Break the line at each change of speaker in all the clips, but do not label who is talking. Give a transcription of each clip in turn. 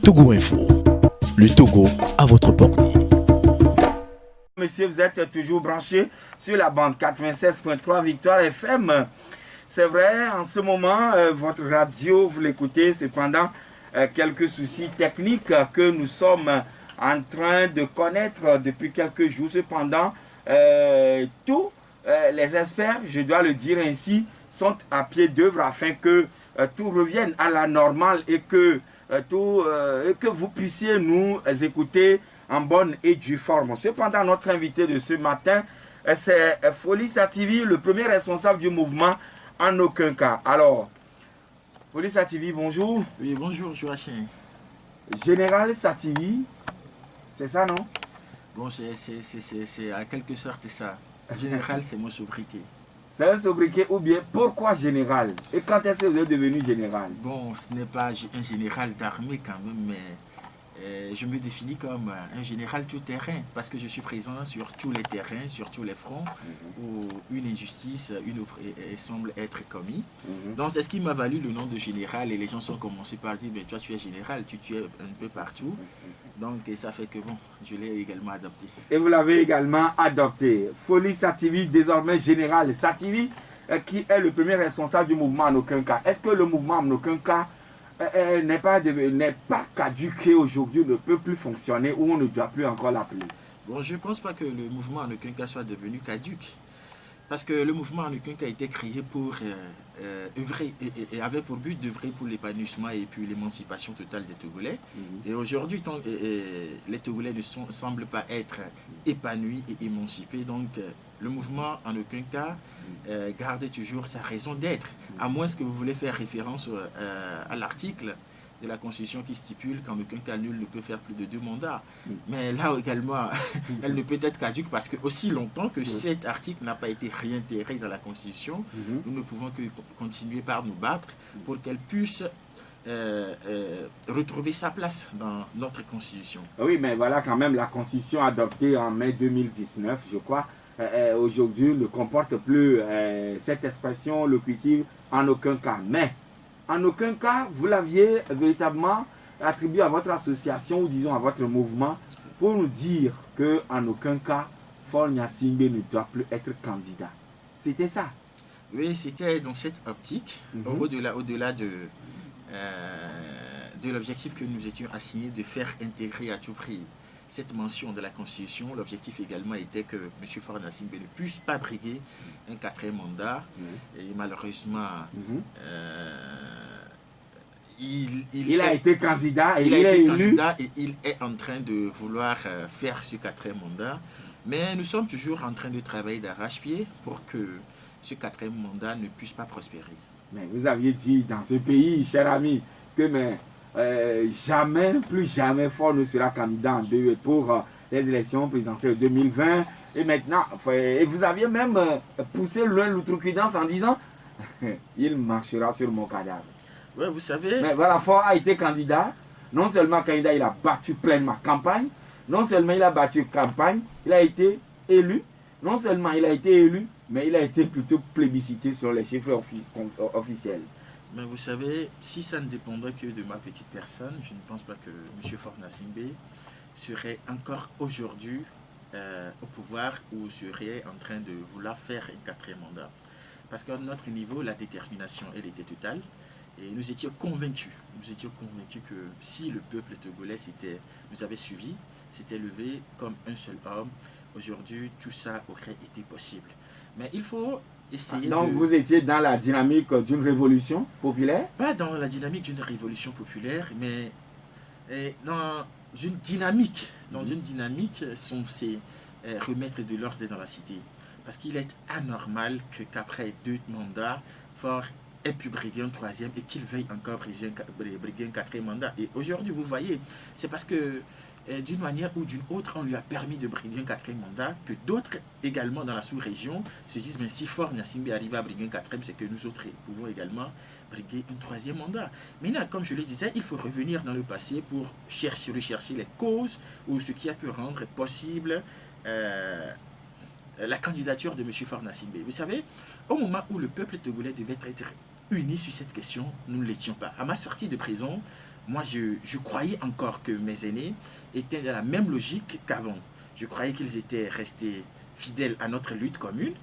Togo Info. Le Togo à votre portée.
Monsieur, vous êtes toujours branché sur la bande 96.3 Victoire FM. C'est vrai, en ce moment, votre radio, vous l'écoutez, cependant, quelques soucis techniques que nous sommes en train de connaître depuis quelques jours. Cependant, tous les experts, je dois le dire ainsi, sont à pied d'œuvre afin que tout revienne à la normale et que vous puissiez nous écouter en bonne et due forme. Cependant, notre invité de ce matin, c'est Folie Sativi, le premier responsable du mouvement En Aucun Cas. Alors, Folie Sativi, bonjour.
Oui, bonjour, Joachim.
Général Sativi, c'est ça, non?
Bon, c'est à quelque sorte ça. Général, c'est mon sobriquet.
C'est un sobriquet ou bien pourquoi général? Et quand est-ce que vous êtes devenu général?
Bon, ce n'est pas un général d'armée quand même, mais je me définis comme un général tout-terrain parce que je suis présent sur tous les terrains, sur tous les fronts où une injustice semble être commise. Donc c'est ce qui m'a valu le nom de général et les gens sont commencé par dire toi tu es général, tu es un peu partout. Donc et ça fait que bon, je l'ai également adopté.
Et vous l'avez également adopté. Folie Sativi, désormais général Sativi, qui est le premier responsable du mouvement En Aucun Cas. Est-ce que le mouvement En Aucun Cas n'est pas caduqué aujourd'hui, ne peut plus fonctionner ou on ne doit plus encore l'appeler?
Bon, je ne pense pas que le mouvement En Aucun Cas soit devenu caduque. Parce que le mouvement En Aucun Cas a été créé pour œuvrer et avait pour but d'œuvrer pour l'épanouissement et puis l'émancipation totale des Togolais. Et aujourd'hui, les Togolais ne semblent pas être épanouis et émancipés. Donc, le mouvement En Aucun Cas garde toujours sa raison d'être. À moins que vous voulez faire référence à l'article de la Constitution qui stipule qu'en aucun cas nul ne peut faire plus de 2 mandats. Mais là également, elle ne peut être caduque parce que aussi longtemps que cet article n'a pas été réintégré dans la Constitution, nous ne pouvons que continuer par nous battre pour qu'elle puisse retrouver sa place dans notre Constitution.
Oui, mais voilà quand même la Constitution adoptée en mai 2019, je crois, aujourd'hui ne comporte plus cette expression locutive en aucun cas. Mais en aucun cas, vous l'aviez véritablement attribué à votre association ou disons à votre mouvement pour nous dire qu'en aucun cas, Faure Gnassingbé ne doit plus être candidat. C'était ça?
Oui, c'était dans cette optique, au-delà de l'objectif que nous étions assignés de faire intégrer à tout prix cette mention de la Constitution. L'objectif également était que M. Faure Gnassingbé ne puisse pas briguer un 4e mandat. Et malheureusement,
il a été candidat et
il
il
a
est
été
élu.
candidat et il est en train de vouloir faire ce 4e mandat. Mais nous sommes toujours en train de travailler d'arrache-pied pour que ce 4e mandat ne puisse pas prospérer.
Mais vous aviez dit dans ce pays, cher ami, que jamais, plus jamais, Faure ne sera candidat pour les élections présidentielles 2020. Et maintenant, et vous aviez même poussé loin l'outrecuidance en disant il marchera sur mon cadavre.
Ouais, vous savez.
Mais voilà, Faure a été candidat. Non seulement candidat, il a battu pleinement campagne. Non seulement il a battu campagne, il a été élu. Non seulement il a été élu, mais il a été plutôt plébiscité sur les chiffres officiels.
Mais vous savez, si ça ne dépendait que de ma petite personne, je ne pense pas que M. Faure Gnassingbé serait encore aujourd'hui au pouvoir ou serait en train de vouloir faire un 4e mandat. Parce qu'à notre niveau, la détermination, elle était totale. Et nous étions convaincus que si le peuple togolais nous avait suivis, s'était levé comme un seul homme, aujourd'hui, tout ça aurait été possible. Mais il faut essayer
donc vous étiez dans la dynamique d'une révolution populaire?
Pas dans la dynamique d'une révolution populaire, mais dans une dynamique. Dans une dynamique censée remettre de l'ordre dans la cité. Parce qu'il est anormal qu'après 2 mandats, Faure ait pu briguer un 3e et qu'il veuille encore briguer un 4e mandat. Et aujourd'hui, vous voyez, c'est parce que d'une manière ou d'une autre, on lui a permis de briguer un 4e mandat, que d'autres également dans la sous-région se disent, mais si Faure Gnassingbé arrive à briguer un 4e, c'est que nous autres pouvons également briguer un 3e mandat. Maintenant, comme je le disais, il faut revenir dans le passé pour rechercher les causes ou ce qui a pu rendre possible la candidature de M. Faure Gnassingbé. Vous savez, au moment où le peuple togolais devait être uni sur cette question, nous ne l'étions pas. À ma sortie de prison, moi je croyais encore que mes aînés étaient dans la même logique qu'avant. Je croyais qu'ils étaient restés fidèles à notre lutte commune.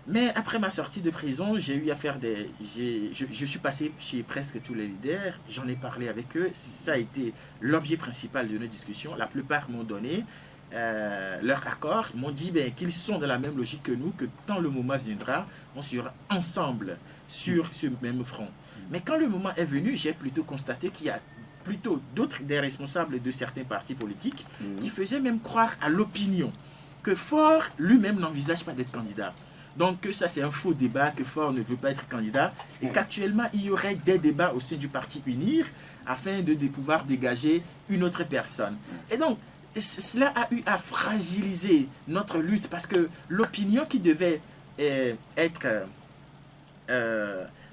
Mais après ma sortie de prison, j'ai eu à faire je suis passé chez presque tous les leaders, j'en ai parlé avec eux, ça a été l'objet principal de nos discussions. La plupart m'ont donné leur accord, m'ont dit qu'ils sont dans la même logique que nous, que quand le moment viendra, on sera ensemble sur ce même front. Mais quand le moment est venu, j'ai plutôt constaté qu'il y a plutôt d'autres des responsables de certains partis politiques qui faisaient même croire à l'opinion que Faure lui-même n'envisage pas d'être candidat. Donc que ça c'est un faux débat, que Faure ne veut pas être candidat et qu'actuellement il y aurait des débats au sein du parti Unir afin de pouvoir dégager une autre personne. Et donc cela a eu à fragiliser notre lutte parce que l'opinion qui devait être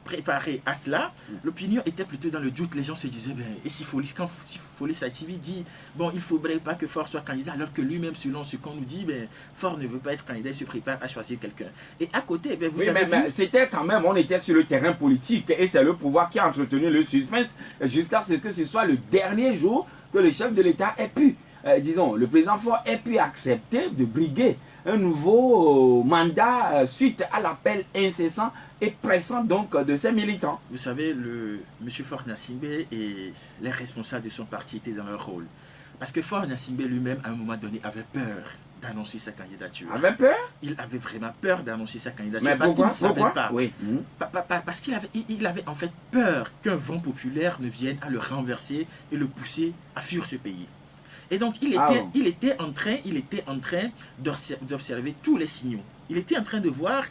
préparée à cela, l'opinion était plutôt dans le doute. Les gens se disaient, et si Folis TV dit, bon, il ne faudrait pas que Faure soit candidat, alors que lui-même, selon ce qu'on nous dit, Faure ne veut pas être candidat, il se prépare à choisir quelqu'un. Et à côté, vous
oui,
avez
mais c'était quand même, on était sur le terrain politique, et c'est le pouvoir qui a entretenu le suspense jusqu'à ce que ce soit le dernier jour que le chef de l'État ait pu, disons, le président Faure ait pu accepter de briguer un nouveau mandat suite à l'appel incessant et pressant donc de ses militants.
Vous savez, M. Faure Gnassingbé et les responsables de son parti étaient dans leur rôle. Parce que Faure Gnassingbé lui-même, à un moment donné, avait peur d'annoncer sa candidature.
Avait peur?
Il avait vraiment peur d'annoncer sa candidature.
Mais
parce qu'il ne savait
pas.
Oui.
Parce
qu'il avait en fait peur qu'un vent populaire ne vienne à le renverser et le pousser à fuir ce pays. Et donc, il était en train d'observer tous les signaux. Il était en train de voir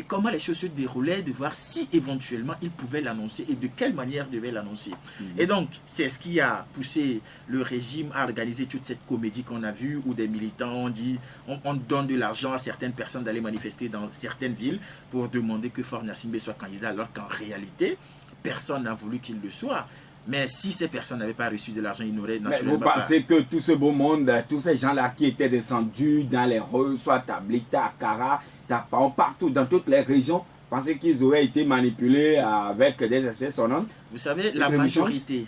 comment les choses se déroulaient, de voir si éventuellement il pouvait l'annoncer et de quelle manière il devait l'annoncer. Et donc, c'est ce qui a poussé le régime à organiser toute cette comédie qu'on a vue où des militants ont dit on donne de l'argent à certaines personnes d'aller manifester dans certaines villes pour demander que Faure Gnassingbé soit candidat, alors qu'en réalité, personne n'a voulu qu'il le soit. Mais si ces personnes n'avaient pas reçu de l'argent, ils n'auraient naturellement pas.
Vous pensez que tout ce beau monde, tous ces gens-là qui étaient descendus dans les rues, soit à Blita, à Kara, Tapaon, partout, dans toutes les régions, pensez qu'ils auraient été manipulés avec des espèces sonnantes?
Vous savez, la majorité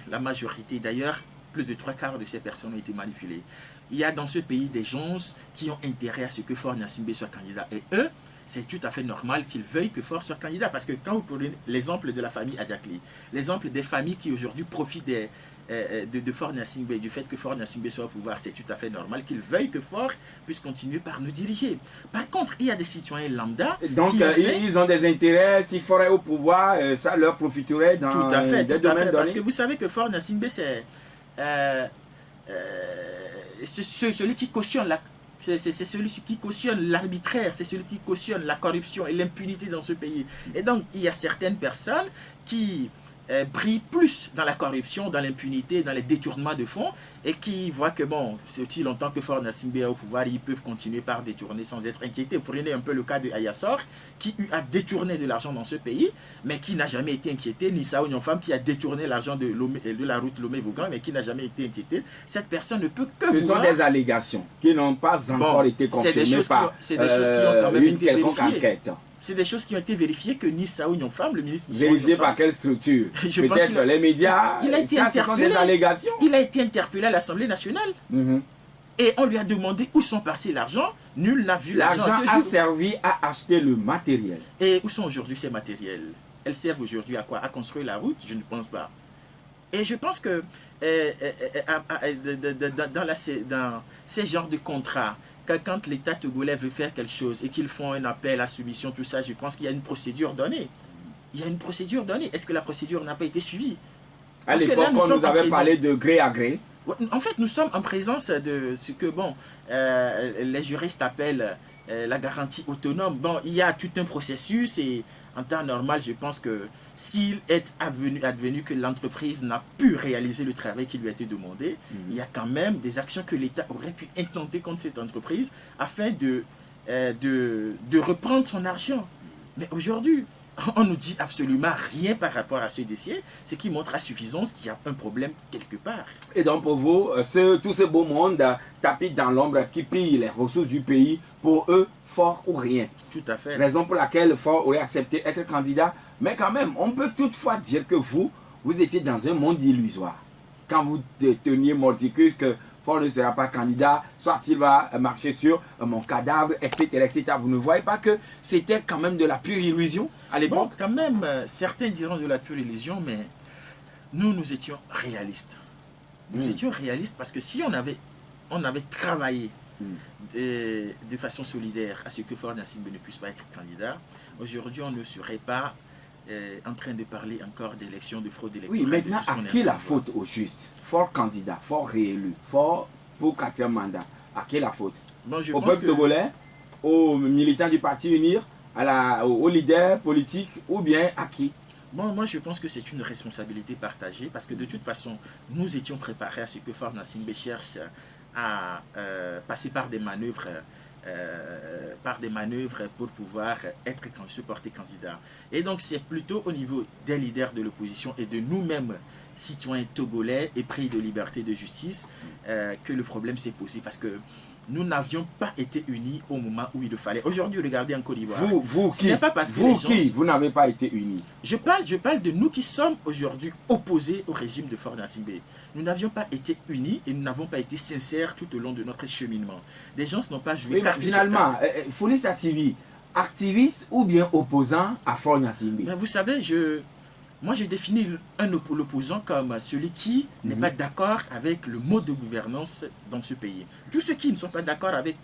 d'ailleurs, plus de 3/4 de ces personnes ont été manipulées. Il y a dans ce pays des gens qui ont intérêt à ce que Faure Gnassingbé soit candidat. Et eux, c'est tout à fait normal qu'ils veuillent que Faure soit candidat. Parce que quand vous prenez l'exemple de la famille Adiakli, l'exemple des familles qui aujourd'hui profitent de Faure Gnassingbé, du fait que Faure Gnassingbé soit au pouvoir, c'est tout à fait normal qu'ils veuillent que Faure puisse continuer par nous diriger. Par contre, il y a des citoyens lambda.
Donc, ils ont des intérêts. S'il faudrait au pouvoir, ça leur profiterait dans des domaines donnés.
Parce que vous savez que Faure Gnassingbé, c'est celui qui cautionne c'est celui qui cautionne l'arbitraire, c'est celui qui cautionne la corruption et l'impunité dans ce pays. Et donc, il y a certaines personnes qui brillent plus dans la corruption, dans l'impunité, dans les détournements de fonds, et qui voient que, bon, c'est aussi longtemps que Faure Gnassingbé est au pouvoir, ils peuvent continuer par détourner sans être inquiétés. Prenez un peu le cas de Ayassor, qui eut à détourner de l'argent dans ce pays, mais qui n'a jamais été inquiété, ni Sao Nyonfam, qui a détourné l'argent de la route Lomé-Vaugan, mais qui n'a jamais été inquiété. Cette personne ne peut que
Ce sont des allégations qui n'ont pas encore été confirmées par une quelconque enquête.
C'est des choses qui ont été vérifiées que ni Sao Nyonfam, le ministre...
Vérifiées par quelle structure? Peut-être les médias, ce sont des allégations.
Il a été interpellé à l'Assemblée nationale. Et on lui a demandé où sont passés l'argent. Nul n'a vu l'argent.
L'argent a servi à acheter le matériel.
Et où sont aujourd'hui ces matériels? Elles servent aujourd'hui à quoi? À construire la route? Je ne pense pas. Et je pense que dans ces genres de contrats, quand l'État togolais veut faire quelque chose et qu'ils font un appel à soumission, tout ça, je pense qu'il y a une procédure donnée. Il y a une procédure donnée. Est-ce que la procédure n'a pas été suivie?
À l'époque, on nous avait parlé de gré à gré.
En fait, nous sommes en présence de ce que les juristes appellent la garantie autonome. Bon, il y a tout un processus et en temps normal, je pense que s'il est advenu que l'entreprise n'a pu réaliser le travail qui lui a été demandé, il y a quand même des actions que l'État aurait pu intenter contre cette entreprise afin de reprendre son argent. Mais aujourd'hui, on nous dit absolument rien par rapport à ce dossier, ce qui montre à suffisance qu'il y a un problème quelque part.
Et donc pour vous, tout ce beau monde tapis dans l'ombre qui pille les ressources du pays, pour eux, Faure ou rien.
Tout à fait.
Raison pour laquelle Faure aurait accepté être candidat. Mais quand même, on peut toutefois dire que vous étiez dans un monde illusoire. quand vous teniez mordicus que Faure ne sera pas candidat, soit il va marcher sur mon cadavre, etc., etc. Vous ne voyez pas que c'était quand même de la pure illusion à l'époque?
Bon, quand même, certains diront de la pure illusion, mais nous étions réalistes. Nous étions réalistes parce que si on avait travaillé de façon solidaire à ce que Faure Gnassingbé ne puisse pas être candidat, aujourd'hui on ne serait pas en train de parler encore d'élections, de fraude électorale.
Oui, maintenant, à qui la faute au juste? Faure candidat, Faure réélu, Faure pour 4e mandat. À qui la faute?
Bon,
au peuple togolais, aux militants du Parti Unir, aux leaders politiques, ou bien à qui?
Bon, moi je pense que c'est une responsabilité partagée parce que de toute façon, nous étions préparés à ce que Faure Gnassingbé cherche à passer par des manœuvres pour pouvoir se porter candidat. Et donc c'est plutôt au niveau des leaders de l'opposition et de nous-mêmes, citoyens togolais épris de liberté et de justice, que le problème s'est posé parce que nous n'avions pas été unis au moment où il le fallait. Aujourd'hui, regardez en Côte d'Ivoire.
Vous qui,
pas parce que
vous n'avez pas été unis.
Je parle de nous qui sommes aujourd'hui opposés au régime de Faure Gnassingbé. Nous n'avions pas été unis et nous n'avons pas été sincères tout au long de notre cheminement. Des gens n'ont pas joué.
Oui, finalement, Founi Sativi, activiste ou bien opposant à Faure Gnassingbé?
Vous savez, moi, je définis l'opposant comme celui qui n'est pas d'accord avec le mode de gouvernance dans ce pays. Tous ceux qui ne sont pas d'accord avec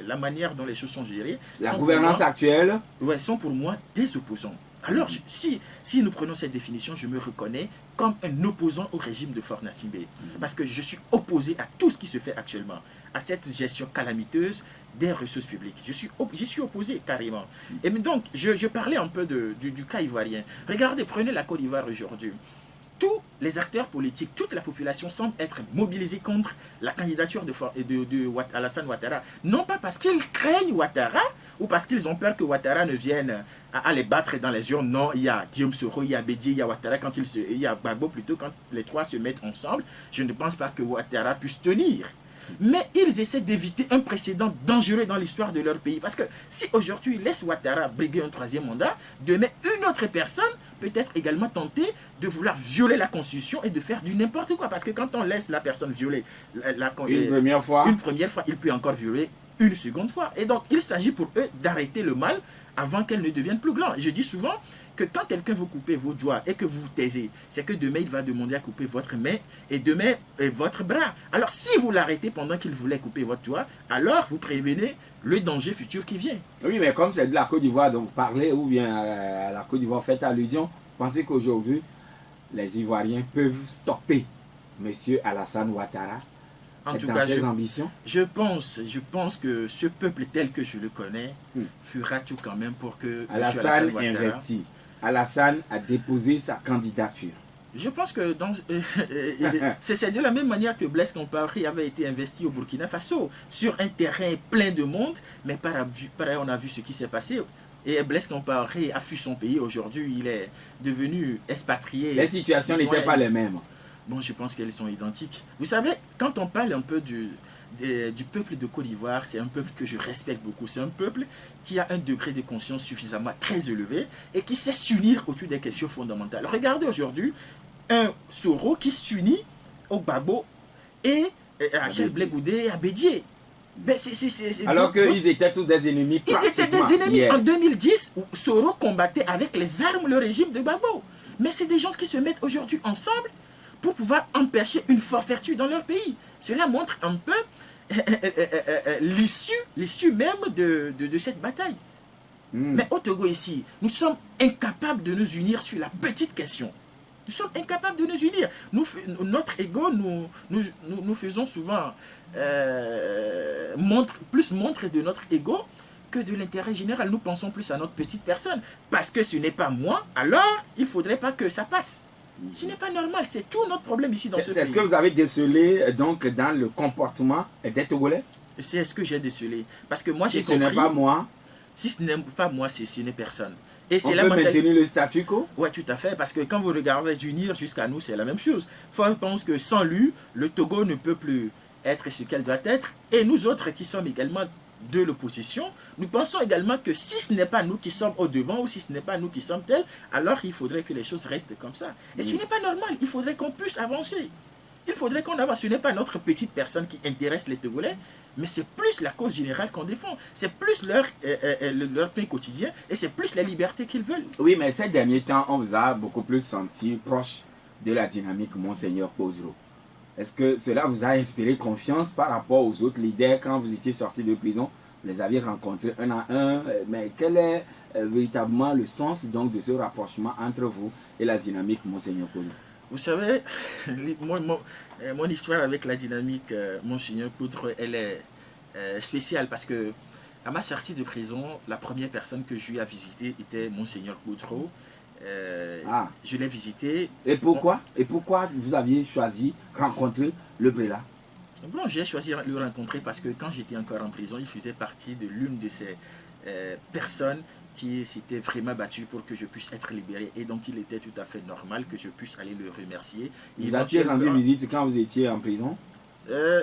la manière dont les choses sont gérées,
la gouvernance actuelle,
sont pour moi des opposants. Alors, si nous prenons cette définition, je me reconnais comme un opposant au régime de Faure Gnassingbé. Parce que je suis opposé à tout ce qui se fait actuellement, à cette gestion calamiteuse des ressources publiques. J'y suis opposé carrément. Et donc, je parlais un peu du cas ivoirien. Regardez, prenez la Côte d'Ivoire aujourd'hui. Tous les acteurs politiques, toute la population semble être mobilisée contre la candidature de Alassane Ouattara. Non pas parce qu'ils craignent Ouattara ou parce qu'ils ont peur que Ouattara ne vienne à les battre dans les urnes. Non, il y a Guillaume Soro, il y a Bédié, il y a Ouattara, il y a Gbagbo plutôt, quand les trois se mettent ensemble. Je ne pense pas que Ouattara puisse tenir. Mais ils essaient d'éviter un précédent dangereux dans l'histoire de leur pays. Parce que si aujourd'hui ils laissent Ouattara briguer un 3e mandat, demain une autre personne peut être également tentée de vouloir violer la Constitution et de faire du n'importe quoi. Parce que quand on laisse la personne violer
une première fois,
il peut encore violer une seconde fois. Et donc il s'agit pour eux d'arrêter le mal avant qu'elle ne devienne plus grande. Je dis souvent que quand quelqu'un vous coupe vos doigts et que vous vous taisez, c'est que demain il va demander à couper votre main et demain votre bras. Alors si vous l'arrêtez pendant qu'il voulait couper votre doigt, alors vous prévenez le danger futur qui vient.
Oui, mais comme c'est de la Côte d'Ivoire dont vous parlez, ou bien à la Côte d'Ivoire faites allusion, pensez qu'aujourd'hui, les Ivoiriens peuvent stopper M. Alassane Ouattara
en tout
dans
cas,
ses ambitions?
Je pense que ce peuple tel que je le connais fera tout quand même pour que
Alassane investit. Alassane a déposé sa candidature.
Je pense que c'est de la même manière que Blaise Compaoré avait été investi au Burkina Faso sur un terrain plein de monde, mais pareil, on a vu ce qui s'est passé. Et Blaise Compaoré a fui son pays. Aujourd'hui, il est devenu expatrié.
Les situations n'étaient pas les mêmes.
Bon, je pense qu'elles sont identiques. Vous savez, quand on parle un peu du peuple de Côte d'Ivoire, c'est un peuple que je respecte beaucoup. C'est un peuple qui a un degré de conscience suffisamment très élevé et qui sait s'unir autour des questions fondamentales. Regardez aujourd'hui un Soro qui s'unit au Gbagbo et à Rachel Blegoudé et à Bédié.
Alors qu'ils étaient tous des ennemis.
Ils étaient des ennemis. En 2010, Soro combattait avec les armes le régime de Gbagbo. Mais c'est des gens qui se mettent aujourd'hui ensemble pour pouvoir empêcher une forfaiture dans leur pays. Cela montre un peu l'issue même de cette bataille. Mais au Togo ici, nous sommes incapables de nous unir sur la petite question. Nous sommes incapables de nous unir. Notre ego, nous faisons souvent montre de notre ego que de l'intérêt général. Nous pensons plus à notre petite personne. Parce que ce n'est pas moi, alors il ne faudrait pas que ça passe. Ce n'est pas normal, c'est tout notre problème ici dans ce pays.
C'est ce que vous avez décelé donc dans le comportement des Togolais?
C'est ce que j'ai décelé. Parce que moi j'ai compris...
Si ce n'est pas moi...
Si ce n'est pas moi, ce n'est personne. Et
on peut maintenir le statu quo?
Oui, tout à fait. Parce que quand vous regardez d'unir jusqu'à nous, c'est la même chose. Je pense que sans lui, le Togo ne peut plus être ce qu'elle doit être. Et nous autres qui sommes également de l'opposition, nous pensons également que si ce n'est pas nous qui sommes au devant ou si ce n'est pas nous qui sommes tels, alors il faudrait que les choses restent comme ça. Et ce n'est pas normal, il faudrait qu'on puisse avancer. il faudrait qu'on avance. Ce n'est pas notre petite personne qui intéresse les Togolais, mais c'est plus la cause générale qu'on défend. C'est plus leur pain quotidien et c'est plus la liberté qu'ils veulent.
Oui, mais ces derniers temps, on vous a beaucoup plus senti proche de la dynamique Monseigneur Kodjo. Est-ce que cela vous a inspiré confiance par rapport aux autres leaders quand vous étiez sortis de prison? Vous les aviez rencontrés un à un, mais quel est véritablement le sens donc de ce rapprochement entre vous et la dynamique Monseigneur Kodjo?
Vous savez, mon histoire avec la dynamique Monseigneur Kodjo, elle est spéciale parce que à ma sortie de prison, la première personne que j'ai eu à visiter était Monseigneur Kodjo. Je l'ai visité.
Et pourquoi vous aviez choisi rencontrer le prélat?
Bon, j'ai choisi de le rencontrer parce que quand j'étais encore en prison, il faisait partie de l'une de ces personnes qui s'était vraiment battu pour que je puisse être libéré. Et donc, il était tout à fait normal que je puisse aller le remercier.
Vous aviez rendu visite quand vous étiez en prison?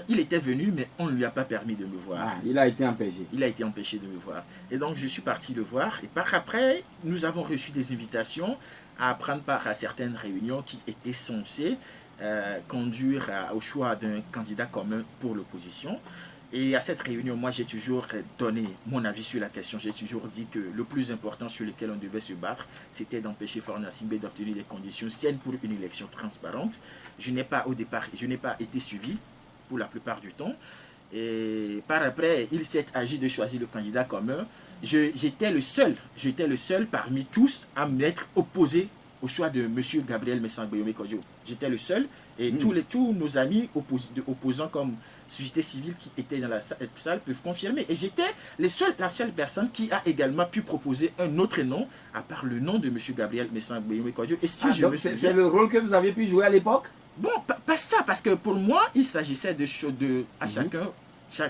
Il était venu, mais on ne lui a pas permis de me voir.
Il a été empêché.
Il a été empêché de me voir. Et donc, je suis parti le voir. Et par après, nous avons reçu des invitations à prendre part à certaines réunions qui étaient censées conduire au choix d'un candidat commun pour l'opposition. Et à cette réunion, moi, j'ai toujours donné mon avis sur la question. J'ai toujours dit que le plus important sur lequel on devait se battre, c'était d'empêcher Faure Gnassingbé d'obtenir des conditions saines pour une élection transparente. Je n'ai pas été suivi pour la plupart du temps. Et par après, il s'est agi de choisir le candidat commun. J'étais le seul parmi tous à m'être opposé au choix de M. Gabriel Mensah-Guéhomé Kodjo. J'étais le seul. Et tous nos amis opposants comme société civile qui étaient dans la salle peuvent confirmer. Et j'étais la seule personne qui a également pu proposer un autre nom, à part le nom de M. Gabriel Mensah-Guéhomé Kodjo. Et si
donc c'est le rôle que vous avez pu jouer à l'époque?
Bon, pas ça, parce que pour moi, il s'agissait à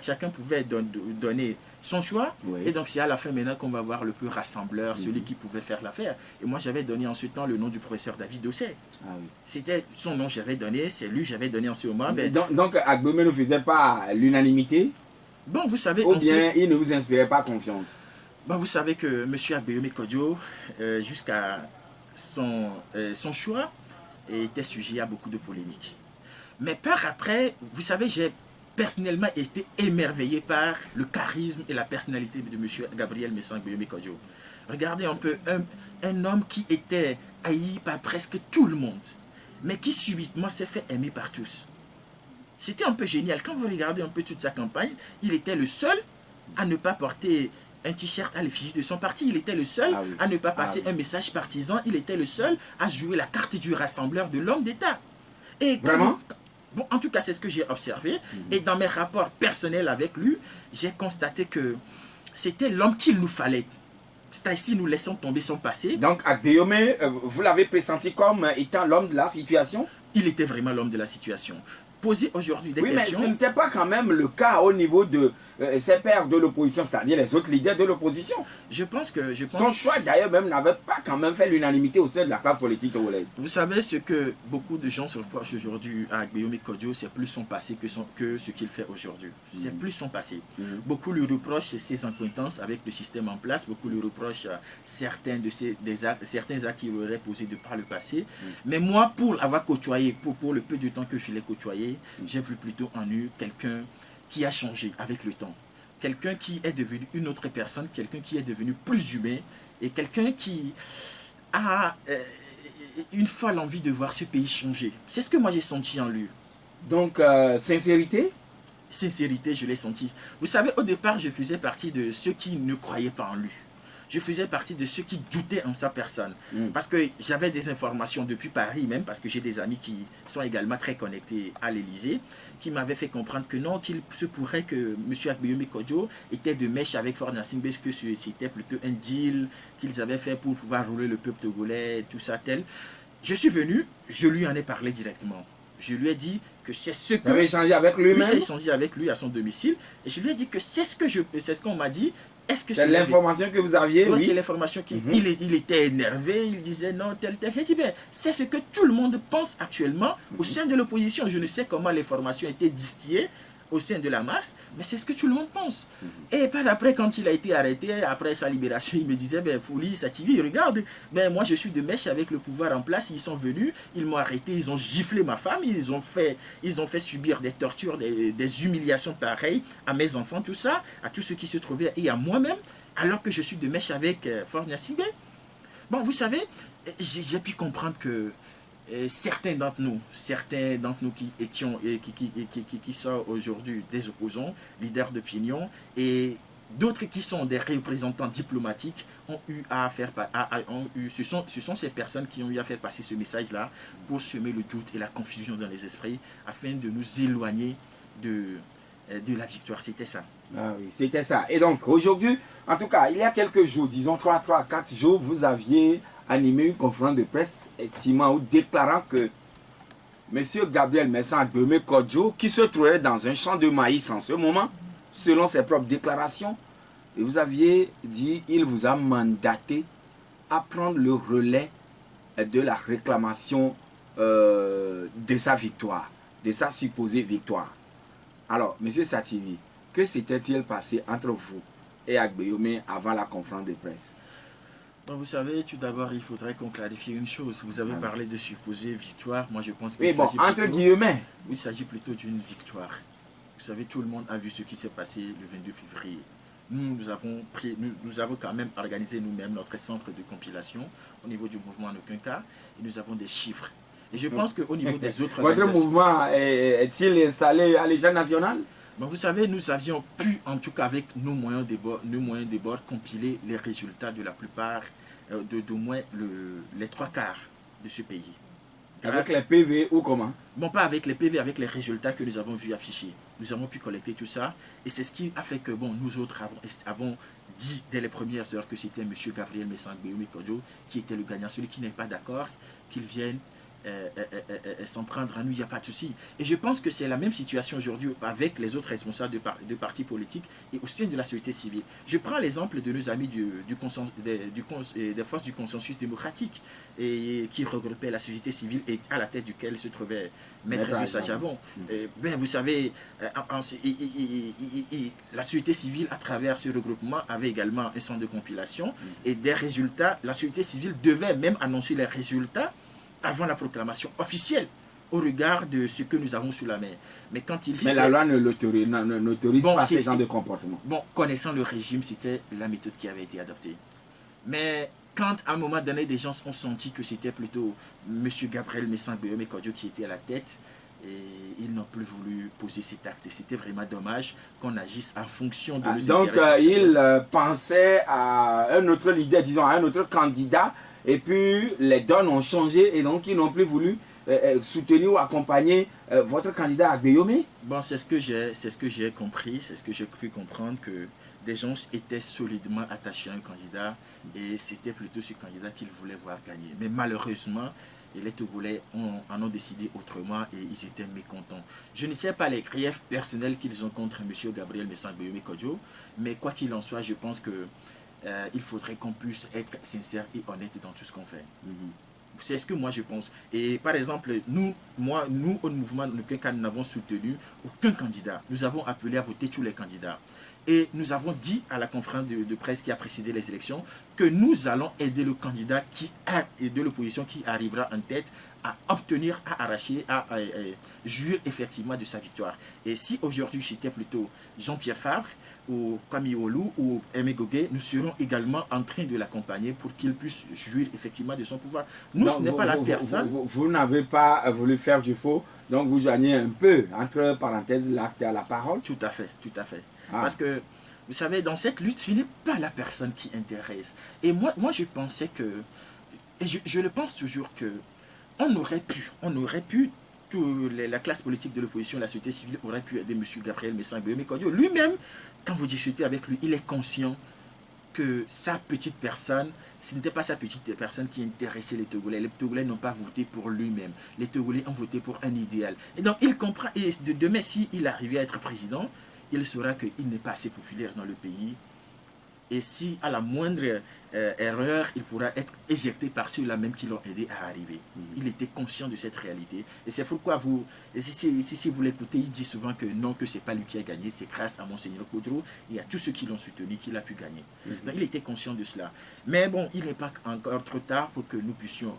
chacun pouvait donner son choix. Oui. Et donc c'est à la fin maintenant qu'on va voir le plus rassembleur, celui qui pouvait faire l'affaire. Et moi j'avais donné en ce temps le nom du professeur David Dossé. Oui. C'était son nom que j'avais donné, c'est lui que j'avais donné en ce moment.
Donc Agbéomé ne faisait pas l'unanimité?
Bon, vous savez...
Ou bien il ne vous inspirait pas confiance?
Bon, vous savez que M. Agbéomé Kodjo, jusqu'à son choix, était sujet à beaucoup de polémiques. Mais par après, vous savez, j'ai personnellement été émerveillé par le charisme et la personnalité de M. Gabriel Mensah-Guéhomé Kodjo. Regardez un peu, un homme qui était haï par presque tout le monde, mais qui subitement s'est fait aimer par tous. C'était un peu génial. Quand vous regardez un peu toute sa campagne, il était le seul à ne pas porter un t-shirt à l'effigie de son parti. Il était le seul à ne pas passer un message partisan. Il était le seul à jouer la carte du rassembleur, de l'homme d'État. Et
vraiment?
Bon, en tout cas, c'est ce que j'ai observé. Et dans mes rapports personnels avec lui, j'ai constaté que c'était l'homme qu'il nous fallait. C'est si nous laissons tomber son passé.
Donc, Agbéomé, vous l'avez pressenti comme étant l'homme de la situation?
Il était vraiment l'homme de la situation. Poser aujourd'hui des questions...
mais ce n'était pas quand même le cas au niveau de ses pairs de l'opposition, c'est-à-dire les autres leaders de l'opposition.
Son
choix d'ailleurs même n'avait pas quand même fait l'unanimité au sein de la classe politique togolaise.
Vous savez, ce que beaucoup de gens se reprochent aujourd'hui à Agbéomé Kodjo, c'est plus son passé que ce qu'il fait aujourd'hui. C'est plus son passé. Beaucoup lui reprochent ses acquaintances avec le système en place, beaucoup lui reprochent certains actes qu'il aurait posés de par le passé. Mais moi, pour avoir côtoyé, pour le peu de temps que je l'ai côtoyé, j'ai vu plutôt en lui quelqu'un qui a changé avec le temps. Quelqu'un qui est devenu une autre personne, quelqu'un qui est devenu plus humain et quelqu'un qui a une folle envie de voir ce pays changer. C'est ce que moi j'ai senti en lui.
Donc, sincérité?
Sincérité, je l'ai senti. Vous savez, au départ, je faisais partie de ceux qui ne croyaient pas en lui. Je faisais partie de ceux qui doutaient en sa personne. Parce que j'avais des informations depuis Paris même, parce que j'ai des amis qui sont également très connectés à l'Élysée, qui m'avaient fait comprendre que non, qu'il se pourrait que M. Agbéomé Kodjo était de mèche avec Faure Gnassingbé, que c'était plutôt un deal qu'ils avaient fait pour pouvoir rouler le peuple togolais, tout ça, tel. Je suis venu, je lui en ai parlé directement. Je lui ai dit que c'est ce que...
Vous avez échangé avec lui-même?
Oui, j'ai échangé avec lui à son domicile. Et je lui ai dit que c'est ce qu'on m'a dit.
C'est l'information que vous aviez?
Oui, c'est l'information il était énervé, il disait non, tel. J'ai dit, bien, c'est ce que tout le monde pense actuellement au sein de l'opposition. Je ne sais comment l'information a été distillée au sein de la masse, mais c'est ce que tout le monde pense. Et par après, quand il a été arrêté, après sa libération, il me disait, ben Folie, Sativi, regarde, ben moi je suis de mèche avec le pouvoir en place, ils sont venus, ils m'ont arrêté, ils ont giflé ma femme, ils ont fait subir des tortures, des humiliations pareilles à mes enfants, tout ça, à tous ceux qui se trouvaient et à moi-même, alors que je suis de mèche avec Fornia Sibé. Bon, vous savez, j'ai pu comprendre que certains d'entre nous qui étions et qui sont aujourd'hui des opposants, leaders d'opinion, et d'autres qui sont des représentants diplomatiques ont eu à faire ce sont ces personnes qui ont eu à faire passer ce message-là pour semer le doute et la confusion dans les esprits afin de nous éloigner de la victoire. C'était ça.
Ah oui, c'était ça. Et donc aujourd'hui, en tout cas, il y a quelques jours, disons 4 jours, vous aviez animé une conférence de presse estimant ou déclarant que M. Gabriel Mensah Guémé Kodjo, qui se trouvait dans un champ de maïs en ce moment, selon ses propres déclarations, et vous aviez dit, il vous a mandaté à prendre le relais de la réclamation de sa victoire, de sa supposée victoire. Alors, M. Sativi, que s'était-il passé entre vous et Agbeyome avant la conférence de presse?
Bon, vous savez, tout d'abord, il faudrait qu'on clarifie une chose. Vous avez parlé de supposée victoire. Moi, je pense qu'il
il
s'agit plutôt d'une victoire. Vous savez, tout le monde a vu ce qui s'est passé le 22 février. Nous avons quand même organisé nous-mêmes notre centre de compilation au niveau du mouvement en aucun cas. Et nous avons des chiffres. Et je pense qu'au niveau des autres
Votre mouvement est-il installé à l'échelle nationale?
Bon, vous savez, nous avions pu, en tout cas avec nos moyens de bord, compiler les résultats de la plupart, d'au moins les 3/4 de ce pays.
Avec les PV ou comment?
Bon, pas avec les PV, avec les résultats que nous avons vus afficher. Nous avons pu collecter tout ça. Et c'est ce qui a fait que, bon, nous autres avons dit dès les premières heures que c'était M. Gabriel Mensah Guémé Kodjo qui était le gagnant. Celui qui n'est pas d'accord, qu'il vienne s'en prendre à nous, il n'y a pas de souci. Et je pense que c'est la même situation aujourd'hui avec les autres responsables de partis politiques et au sein de la société civile. Je prends l'exemple de nos amis des forces du consensus démocratique et qui regroupaient la société civile et à la tête duquel se trouvait Maître Sousa Javon. Ben, vous savez, la société civile à travers ce regroupement avait également un centre de compilation et des résultats. La société civile devait même annoncer les résultats avant la proclamation officielle au regard de ce que nous avons sous la main. Mais
la loi n'autorise pas ce genre de comportement.
Bon, connaissant le régime, c'était la méthode qui avait été adoptée. Mais quand à un moment donné, des gens ont senti que c'était plutôt M. Gabriel Mensah Guémé Kodjo qui était à la tête, et ils n'ont plus voulu poser cet acte. C'était vraiment dommage qu'on agisse en fonction de nos
intérêts. Donc, ils pensaient à un autre leader, disons, à un autre candidat, et puis les donnes ont changé, et donc ils n'ont plus voulu soutenir ou accompagner votre candidat Agbeyome.
Bon, c'est ce que j'ai compris, c'est ce que j'ai cru comprendre, que des gens étaient solidement attachés à un candidat, et c'était plutôt ce candidat qu'ils voulaient voir gagner. Mais malheureusement, les Togolais en ont décidé autrement et ils étaient mécontents. Je ne sais pas les griefs personnels qu'ils ont contre M. Gabriel Mensah Guémé Kodjo, mais quoi qu'il en soit, je pense que il faudrait qu'on puisse être sincère et honnête dans tout ce qu'on fait. C'est ce que moi je pense. Et par exemple, nous au mouvement, nous n'avons soutenu aucun candidat. Nous avons appelé à voter tous les candidats. Et nous avons dit à la conférence de presse qui a précédé les élections que nous allons aider le candidat de l'opposition qui arrivera en tête à obtenir, à arracher, à jouir effectivement de sa victoire. Et si aujourd'hui c'était plutôt Jean-Pierre Fabre, ou Camille Olou ou Aimé Gogué, nous serons également en train de l'accompagner pour qu'il puisse jouir effectivement de son pouvoir. Nous, ce n'est pas la personne.
Vous n'avez pas voulu faire du faux, donc vous joignez un peu, entre parenthèses, l'acte à la parole.
Tout à fait, tout à fait. Parce que, vous savez, dans cette lutte, ce n'est pas la personne qui intéresse. Et moi je pensais que, et je le pense toujours que, on aurait pu, la classe politique de l'opposition, la société civile aurait pu aider M. Gabriel Mensah Guémé Kodjo. Lui-même, quand vous discutez avec lui, il est conscient que sa petite personne, ce n'était pas sa petite personne qui intéressait les Togolais. Les Togolais n'ont pas voté pour lui-même. Les Togolais ont voté pour un idéal. Et donc, il comprend, et demain, s'il arrivait à être président, il saura qu'il n'est pas assez populaire dans le pays. Et si à la moindre erreur, il pourra être éjecté par ceux-là même qui l'ont aidé à arriver. Il était conscient de cette réalité. Et c'est pourquoi si vous l'écoutez, il dit souvent que non, que ce n'est pas lui qui a gagné, c'est grâce à Monseigneur Kodro et à tous ceux qui l'ont soutenu qu'il a pu gagner. Donc il était conscient de cela. Mais bon, il n'est pas encore trop tard pour que nous puissions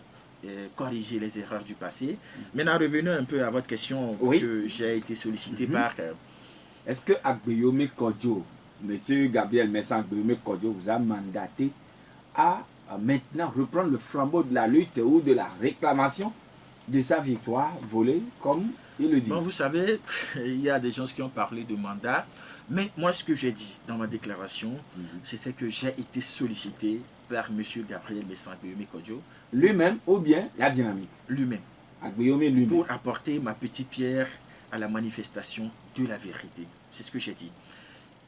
corriger les erreurs du passé. Maintenant, revenons un peu à votre question que j'ai été sollicité par...
Est-ce que Agbeyome Kodjo, Monsieur Gabriel Mensah Agbeyome Kodjo, vous a mandaté à maintenant reprendre le flambeau de la lutte ou de la réclamation de sa victoire volée, comme il le dit?
Bon, vous savez, il y a des gens qui ont parlé de mandat, mais moi, ce que j'ai dit dans ma déclaration, c'était que j'ai été sollicité par Monsieur Gabriel Mensah Agbeyome Kodjo.
Lui-même ou bien la dynamique?
Lui-même.
Agbeyome lui-même.
Pour apporter ma petite pierre à la manifestation de la vérité. C'est ce que j'ai dit.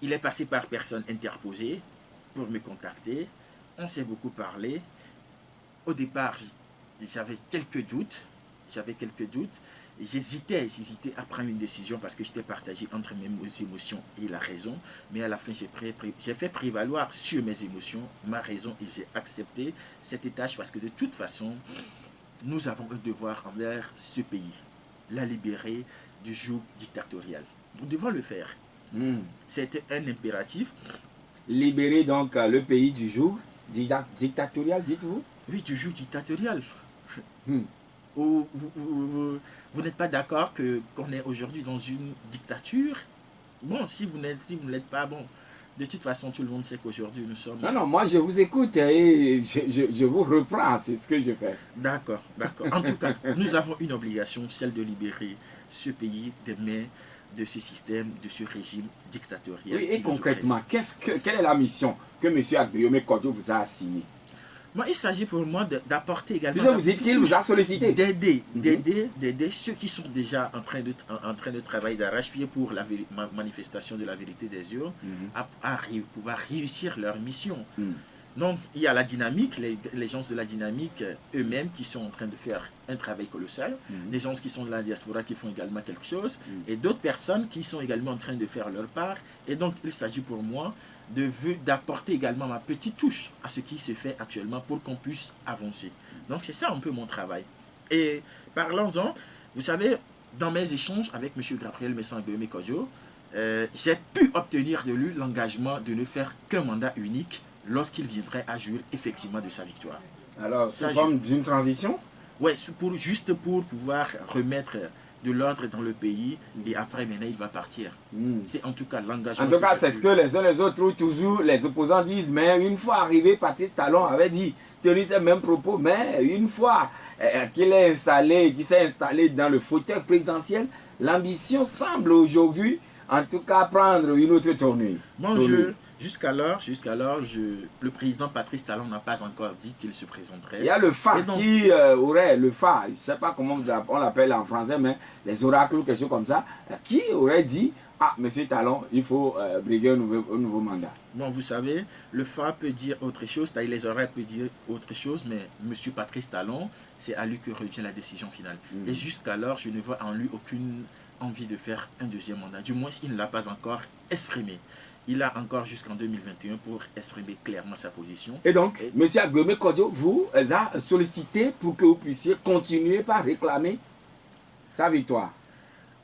Il est passé par personne interposée pour me contacter. On s'est beaucoup parlé. Au départ, j'avais quelques doutes. J'hésitais à prendre une décision parce que j'étais partagé entre mes émotions et la raison. Mais à la fin, j'ai fait prévaloir sur mes émotions ma raison et j'ai accepté cette tâche parce que de toute façon, nous avons un devoir envers ce pays, la libérer du joug dictatorial. Nous devons le faire. C'était un impératif.
Libérer donc le pays du joug dictatorial, dites-vous?
Oui, du joug dictatorial. Vous n'êtes pas d'accord qu'on est aujourd'hui dans une dictature? Bon, si vous ne l'êtes pas, bon, de toute façon, tout le monde sait qu'aujourd'hui, nous sommes...
Non, moi, je vous écoute et je vous reprends, c'est ce que je fais.
D'accord. En tout cas, nous avons une obligation, celle de libérer ce pays des mains de ce système, de ce régime dictatorial.
Oui, et concrètement, quelle est la mission que M. Agbeyome Kodjo vous a assignée?
Moi, il s'agit pour moi d'apporter également...
Vous dites qu'il vous a sollicité.
D'aider ceux qui sont déjà en train de travailler d'arrache-pied pour la manifestation de la vérité des urnes à pouvoir réussir leur mission. Donc, il y a la dynamique, les gens de la dynamique eux-mêmes qui sont en train de faire un travail colossal, des gens qui sont de la diaspora qui font également quelque chose, et d'autres personnes qui sont également en train de faire leur part. Et donc, il s'agit pour moi d'apporter également ma petite touche à ce qui se fait actuellement pour qu'on puisse avancer. Donc, c'est ça un peu mon travail. Et parlons-en, vous savez, dans mes échanges avec M. Gabriel Mensah Agbeyome Kodjo, j'ai pu obtenir de lui l'engagement de ne faire qu'un mandat unique lorsqu'il viendrait à jouir effectivement de sa victoire.
Alors, c'est forme d'une transition?
Oui, juste pour pouvoir remettre de l'ordre dans le pays et après maintenant il va partir. C'est en tout cas l'engagement.
En tout cas, c'est ce que les uns les autres, toujours les opposants disent, mais une fois arrivé, Patrice Talon avait dit, tenu ces mêmes propos, mais une fois qu'il s'est installé dans le fauteuil présidentiel, l'ambition semble aujourd'hui, en tout cas, prendre une autre tournure.
Bon, jusqu'alors, le président Patrice Talon n'a pas encore dit qu'il se présenterait. Il
y a le FA qui aurait, je ne sais pas comment on l'appelle en français, mais les oracles ou quelque chose comme ça, qui aurait dit, monsieur Talon, il faut briguer un nouveau mandat.
Bon, vous savez, le FA peut dire autre chose, les oracles peuvent dire autre chose, mais monsieur Patrice Talon, c'est à lui que revient la décision finale. Et jusqu'alors, je ne vois en lui aucune envie de faire un deuxième mandat. Du moins, il ne l'a pas encore exprimé. Il a encore jusqu'en 2021 pour exprimer clairement sa position.
Et donc, M. Agbeyome Kodjo vous a sollicité pour que vous puissiez continuer par réclamer sa victoire.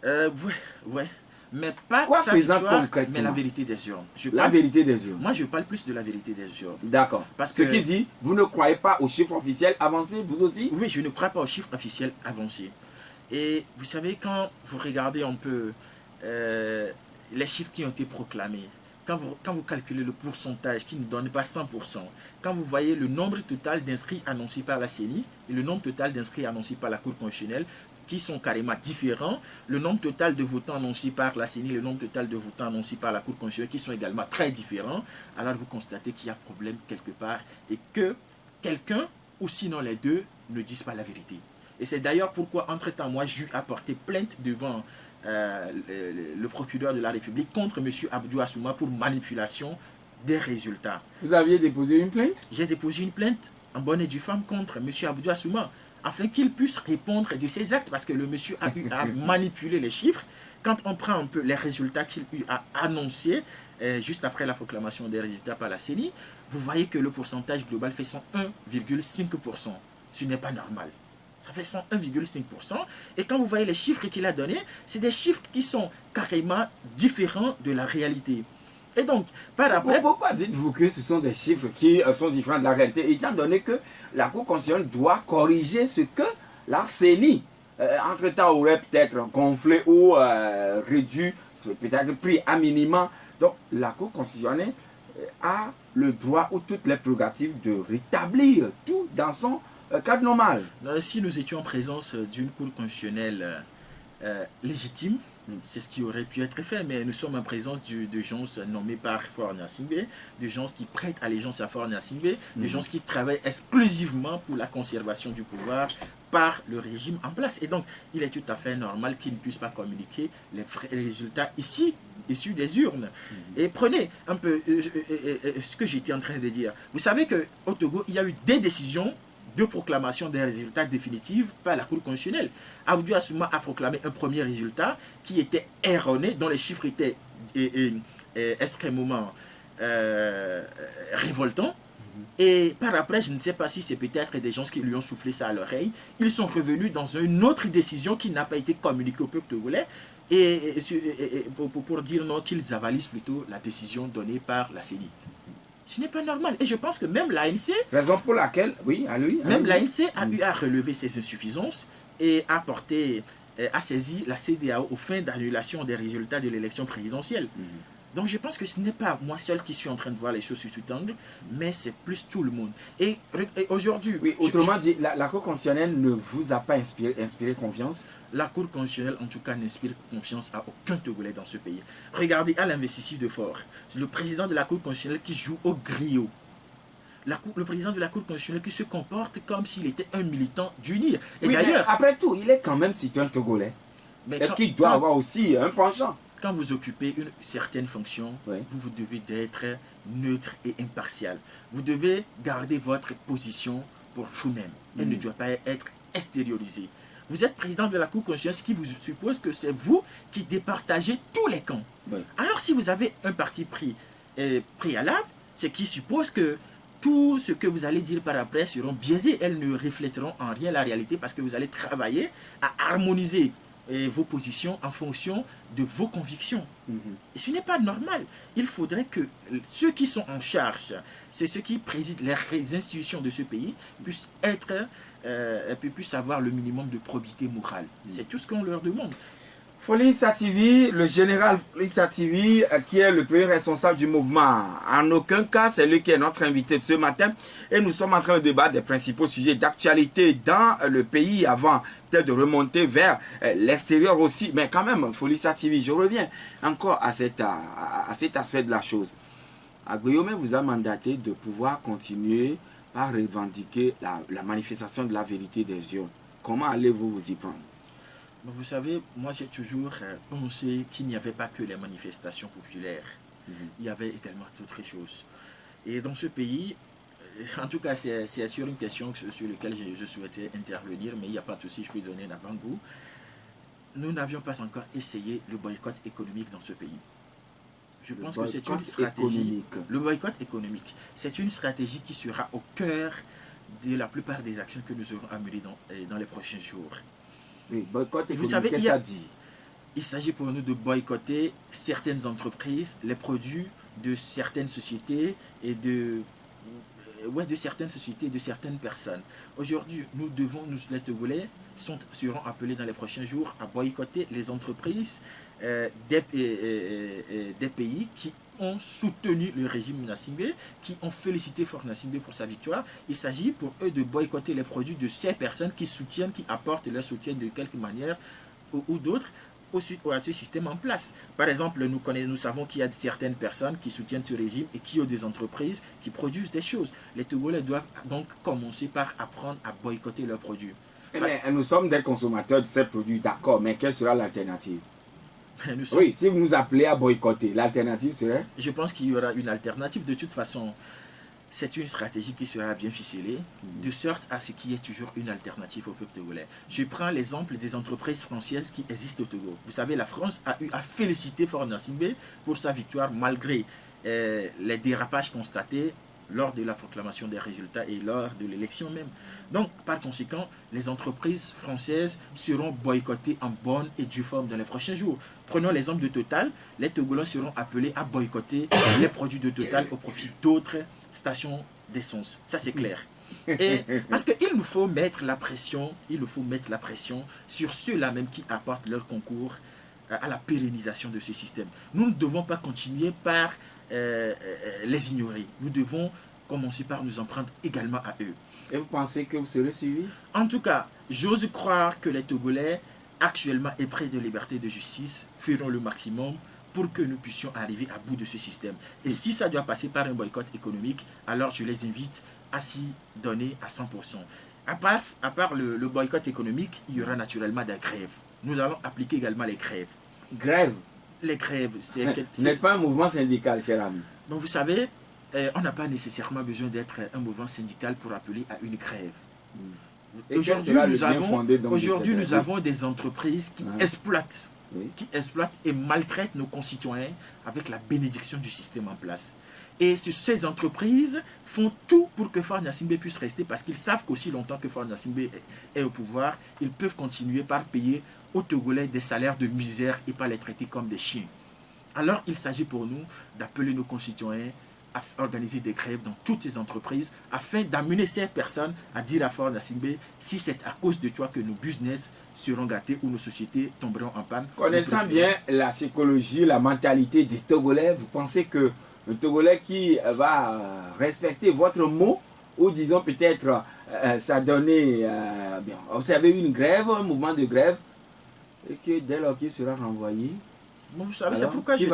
Ouais. Mais pas
quoi
sa victoire,
concrètement?
Mais la vérité des urnes.
Vérité des urnes.
Moi, je parle plus de la vérité des urnes.
D'accord. Parce que... Ce qui dit, vous ne croyez pas aux chiffres officiels avancés, vous aussi?
Oui, je ne crois pas aux chiffres officiels avancés. Et vous savez, quand vous regardez un peu les chiffres qui ont été proclamés, quand vous calculez le pourcentage qui ne donne pas 100%, quand vous voyez le nombre total d'inscrits annoncés par la CENI et le nombre total d'inscrits annoncés par la Cour constitutionnelle, qui sont carrément différents, le nombre total de votants annoncés par la CENI, le nombre total de votants annoncés par la Cour constitutionnelle, qui sont également très différents, alors vous constatez qu'il y a problème quelque part et que quelqu'un, ou sinon les deux, ne disent pas la vérité. Et c'est d'ailleurs pourquoi, entre-temps, moi, j'ai apporté plainte devant le procureur de la République contre M. Abdou Assouma pour manipulation des résultats.
Vous aviez déposé une plainte?
J'ai déposé une plainte en bonne et due forme contre M. Abdou Assouma afin qu'il puisse répondre de ses actes parce que le monsieur a manipulé les chiffres. Quand on prend un peu les résultats qu'il a annoncés, juste après la proclamation des résultats par la CENI, vous voyez que le pourcentage global fait 101,5%. Ce n'est pas normal. Ça fait 101,5%. Et quand vous voyez les chiffres qu'il a donnés, c'est des chiffres qui sont carrément différents de la réalité. Et donc, par après...
Pourquoi dites-vous que ce sont des chiffres qui sont différents de la réalité, étant donné que la Cour constitutionnelle doit corriger ce que la CENI, entre-temps, aurait peut-être gonflé ou réduit, peut-être pris à minima. Donc, la Cour constitutionnelle a le droit ou toutes les prérogatives de rétablir tout dans son cadre normal.
Si nous étions en présence d'une Cour constitutionnelle légitime, c'est ce qui aurait pu être fait, mais nous sommes en présence de gens nommés par Faure Gnassingbé, de gens qui prêtent allégeance à Faure Gnassingbé, de gens qui travaillent exclusivement pour la conservation du pouvoir par le régime en place. Et donc, il est tout à fait normal qu'ils ne puissent pas communiquer les vrais résultats ici, issus des urnes. Et prenez un peu ce que j'étais en train de dire. Vous savez qu'au Togo, il y a eu des décisions de proclamation des résultats définitifs par la Cour constitutionnelle. Abdou Assouma a proclamé un premier résultat qui était erroné, dont les chiffres étaient extrêmement révoltants. Et par après, je ne sais pas si c'est peut-être des gens qui lui ont soufflé ça à l'oreille. Ils sont revenus dans une autre décision qui n'a pas été communiquée au peuple togolais pour dire non, qu'ils avalisent plutôt la décision donnée par la CENI. Ce n'est pas normal. Et je pense que même l'ANC...
Raison pour laquelle, oui, à lui.
Même l'ANC a eu à relever ses insuffisances et a saisi la CEDEAO aux fins d'annulation des résultats de l'élection présidentielle. Donc je pense que ce n'est pas moi seul qui suis en train de voir les choses sous tout angle, mais c'est plus tout le monde. Et aujourd'hui...
Oui, autrement dit, la Cour constitutionnelle ne vous a pas inspiré confiance?
La Cour constitutionnelle, en tout cas, n'inspire confiance à aucun Togolais dans ce pays. Regardez à l'investiture de Faure. C'est le président de la Cour constitutionnelle qui joue au griot. Le président de la Cour constitutionnelle qui se comporte comme s'il était un militant d'UNIR. Et
oui,
d'ailleurs...
après tout, il est quand même citoyen togolais. Et qui doit avoir aussi un penchant.
Quand vous occupez une certaine fonction,
oui,
vous devez être neutre et impartial. Vous devez garder votre position pour vous-même. Elle ne doit pas être extériorisée. Vous êtes président de la Cour constitutionnelle, ce qui vous suppose que c'est vous qui départagez tous les camps.
Oui.
Alors si vous avez un parti pris préalable, ce qui suppose que tout ce que vous allez dire par après seront biaisés. Elles ne reflèteront en rien la réalité parce que vous allez travailler à harmoniser vos positions en fonction de vos convictions. Et ce n'est pas normal. Il faudrait que ceux qui sont en charge, c'est ceux qui président les institutions de ce pays, puissent avoir le minimum de probité morale. C'est tout ce qu'on leur demande.
Folie Sativi, le général Folie Sativi, qui est le premier responsable du mouvement. En aucun cas, c'est lui qui est notre invité ce matin. Et nous sommes en train de débattre des principaux sujets d'actualité dans le pays avant peut-être de remonter vers l'extérieur aussi. Mais quand même, Folie Sativi, je reviens encore à cet aspect de la chose. Guillaume vous a mandaté de pouvoir continuer à revendiquer la manifestation de la vérité des urnes. Comment allez-vous vous y prendre?
Vous savez, moi j'ai toujours pensé qu'il n'y avait pas que les manifestations populaires. Il y avait également d'autres choses. Et dans ce pays, en tout cas c'est sur une question sur laquelle je souhaitais intervenir, mais il n'y a pas de souci, je peux donner un avant-goût. Nous n'avions pas encore essayé le boycott économique dans ce pays. Je pense que c'est une stratégie. Le boycott économique, c'est une stratégie qui sera au cœur de la plupart des actions que nous aurons à mener dans les prochains jours.
Oui, boycott économique,
vous savez,
ça dit.
Il s'agit pour nous de boycotter certaines entreprises, les produits de certaines sociétés et de certaines sociétés et de certaines personnes. Aujourd'hui, les Togolais seront appelés dans les prochains jours à boycotter les entreprises des pays qui ont soutenu le régime Gnassingbé, qui ont félicité Faure Gnassingbé pour sa victoire. Il s'agit pour eux de boycotter les produits de ces personnes qui soutiennent, qui apportent leur soutien de quelque manière ou d'autre à ce système en place. Par exemple, nous savons qu'il y a certaines personnes qui soutiennent ce régime et qui ont des entreprises qui produisent des choses. Les Togolais doivent donc commencer par apprendre à boycotter leurs produits.
Mais nous sommes des consommateurs de ces produits, d'accord, mais quelle sera l'alternative? Oui, si vous nous appelez à boycotter, l'alternative serait?
Je pense qu'il y aura une alternative. De toute façon, c'est une stratégie qui sera bien ficelée, de sorte à ce qu'il y ait toujours une alternative au peuple togolais. Je prends l'exemple des entreprises françaises qui existent au Togo. Vous savez, la France a eu à féliciter Faure Gnassingbé pour sa victoire malgré les dérapages constatés lors de la proclamation des résultats et lors de l'élection même. Donc, par conséquent, les entreprises françaises seront boycottées en bonne et due forme dans les prochains jours. Prenons l'exemple de Total. Les Togolais seront appelés à boycotter les produits de Total au profit d'autres stations d'essence. Ça, c'est clair. Et parce qu'il nous faut mettre la pression, sur ceux-là même qui apportent leur concours à la pérennisation de ce système. Nous ne devons pas continuer par les ignorer. Nous devons commencer par nous en prendre également à eux.
Et vous pensez que vous serez suivi?
En tout cas, j'ose croire que les Togolais, actuellement épris de liberté et de justice, feront le maximum pour que nous puissions arriver à bout de ce système. Et si ça doit passer par un boycott économique, alors je les invite à s'y donner à 100%. À part le boycott économique, il y aura naturellement des grèves. Nous allons appliquer également les grèves.
Grève?
Les grèves,
Vous n'êtes pas un mouvement syndical, cher ami.
Donc vous savez, on n'a pas nécessairement besoin d'être un mouvement syndical pour appeler à une grève. Aujourd'hui, nous avons des entreprises qui exploitent, et maltraitent nos concitoyens avec la bénédiction du système en place. Et ces entreprises font tout pour que Faure Gnassingbé puisse rester parce qu'ils savent qu'aussi longtemps que Faure Gnassingbé est au pouvoir, ils peuvent continuer par payer aux Togolais des salaires de misère et pas les traiter comme des chiens. Alors, il s'agit pour nous d'appeler nos concitoyens à organiser des grèves dans toutes les entreprises afin d'amener ces personnes à dire à Faure Gnassingbé si c'est à cause de toi que nos business seront gâtés ou nos sociétés tomberont en panne.
Connaissant bien la psychologie, la mentalité des Togolais, vous pensez que le Togolais qui va respecter votre mot ou disons peut-être s'adonner, observer une grève, un mouvement de grève et que dès lors qu'il sera renvoyé,
bon, vous savez, c'est pourquoi je dis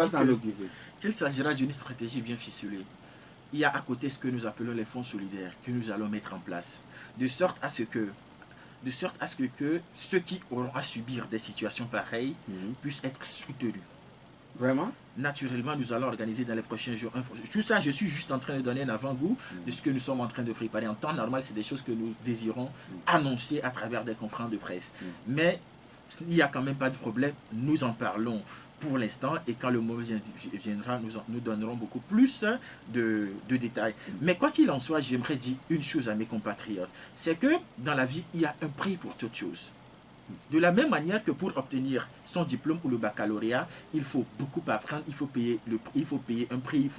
qu'il
s'agira d'une stratégie bien ficelée. Il y a à côté ce que nous appelons les fonds solidaires que nous allons mettre en place, de sorte à ce que ceux qui auront à subir des situations pareilles puissent être soutenus.
Vraiment?
Naturellement, nous allons organiser dans les prochains jours. Tout ça, je suis juste en train de donner un avant-goût de ce que nous sommes en train de préparer. En temps normal, c'est des choses que nous désirons annoncer à travers des conférences de presse. Mais il n'y a quand même pas de problème. Nous en parlons pour l'instant et quand le moment viendra, nous donnerons beaucoup plus de détails. Mais quoi qu'il en soit, j'aimerais dire une chose à mes compatriotes. C'est que dans la vie, il y a un prix pour toute chose. De la même manière que pour obtenir son diplôme ou le baccalauréat, il faut beaucoup apprendre, il faut payer un prix,
il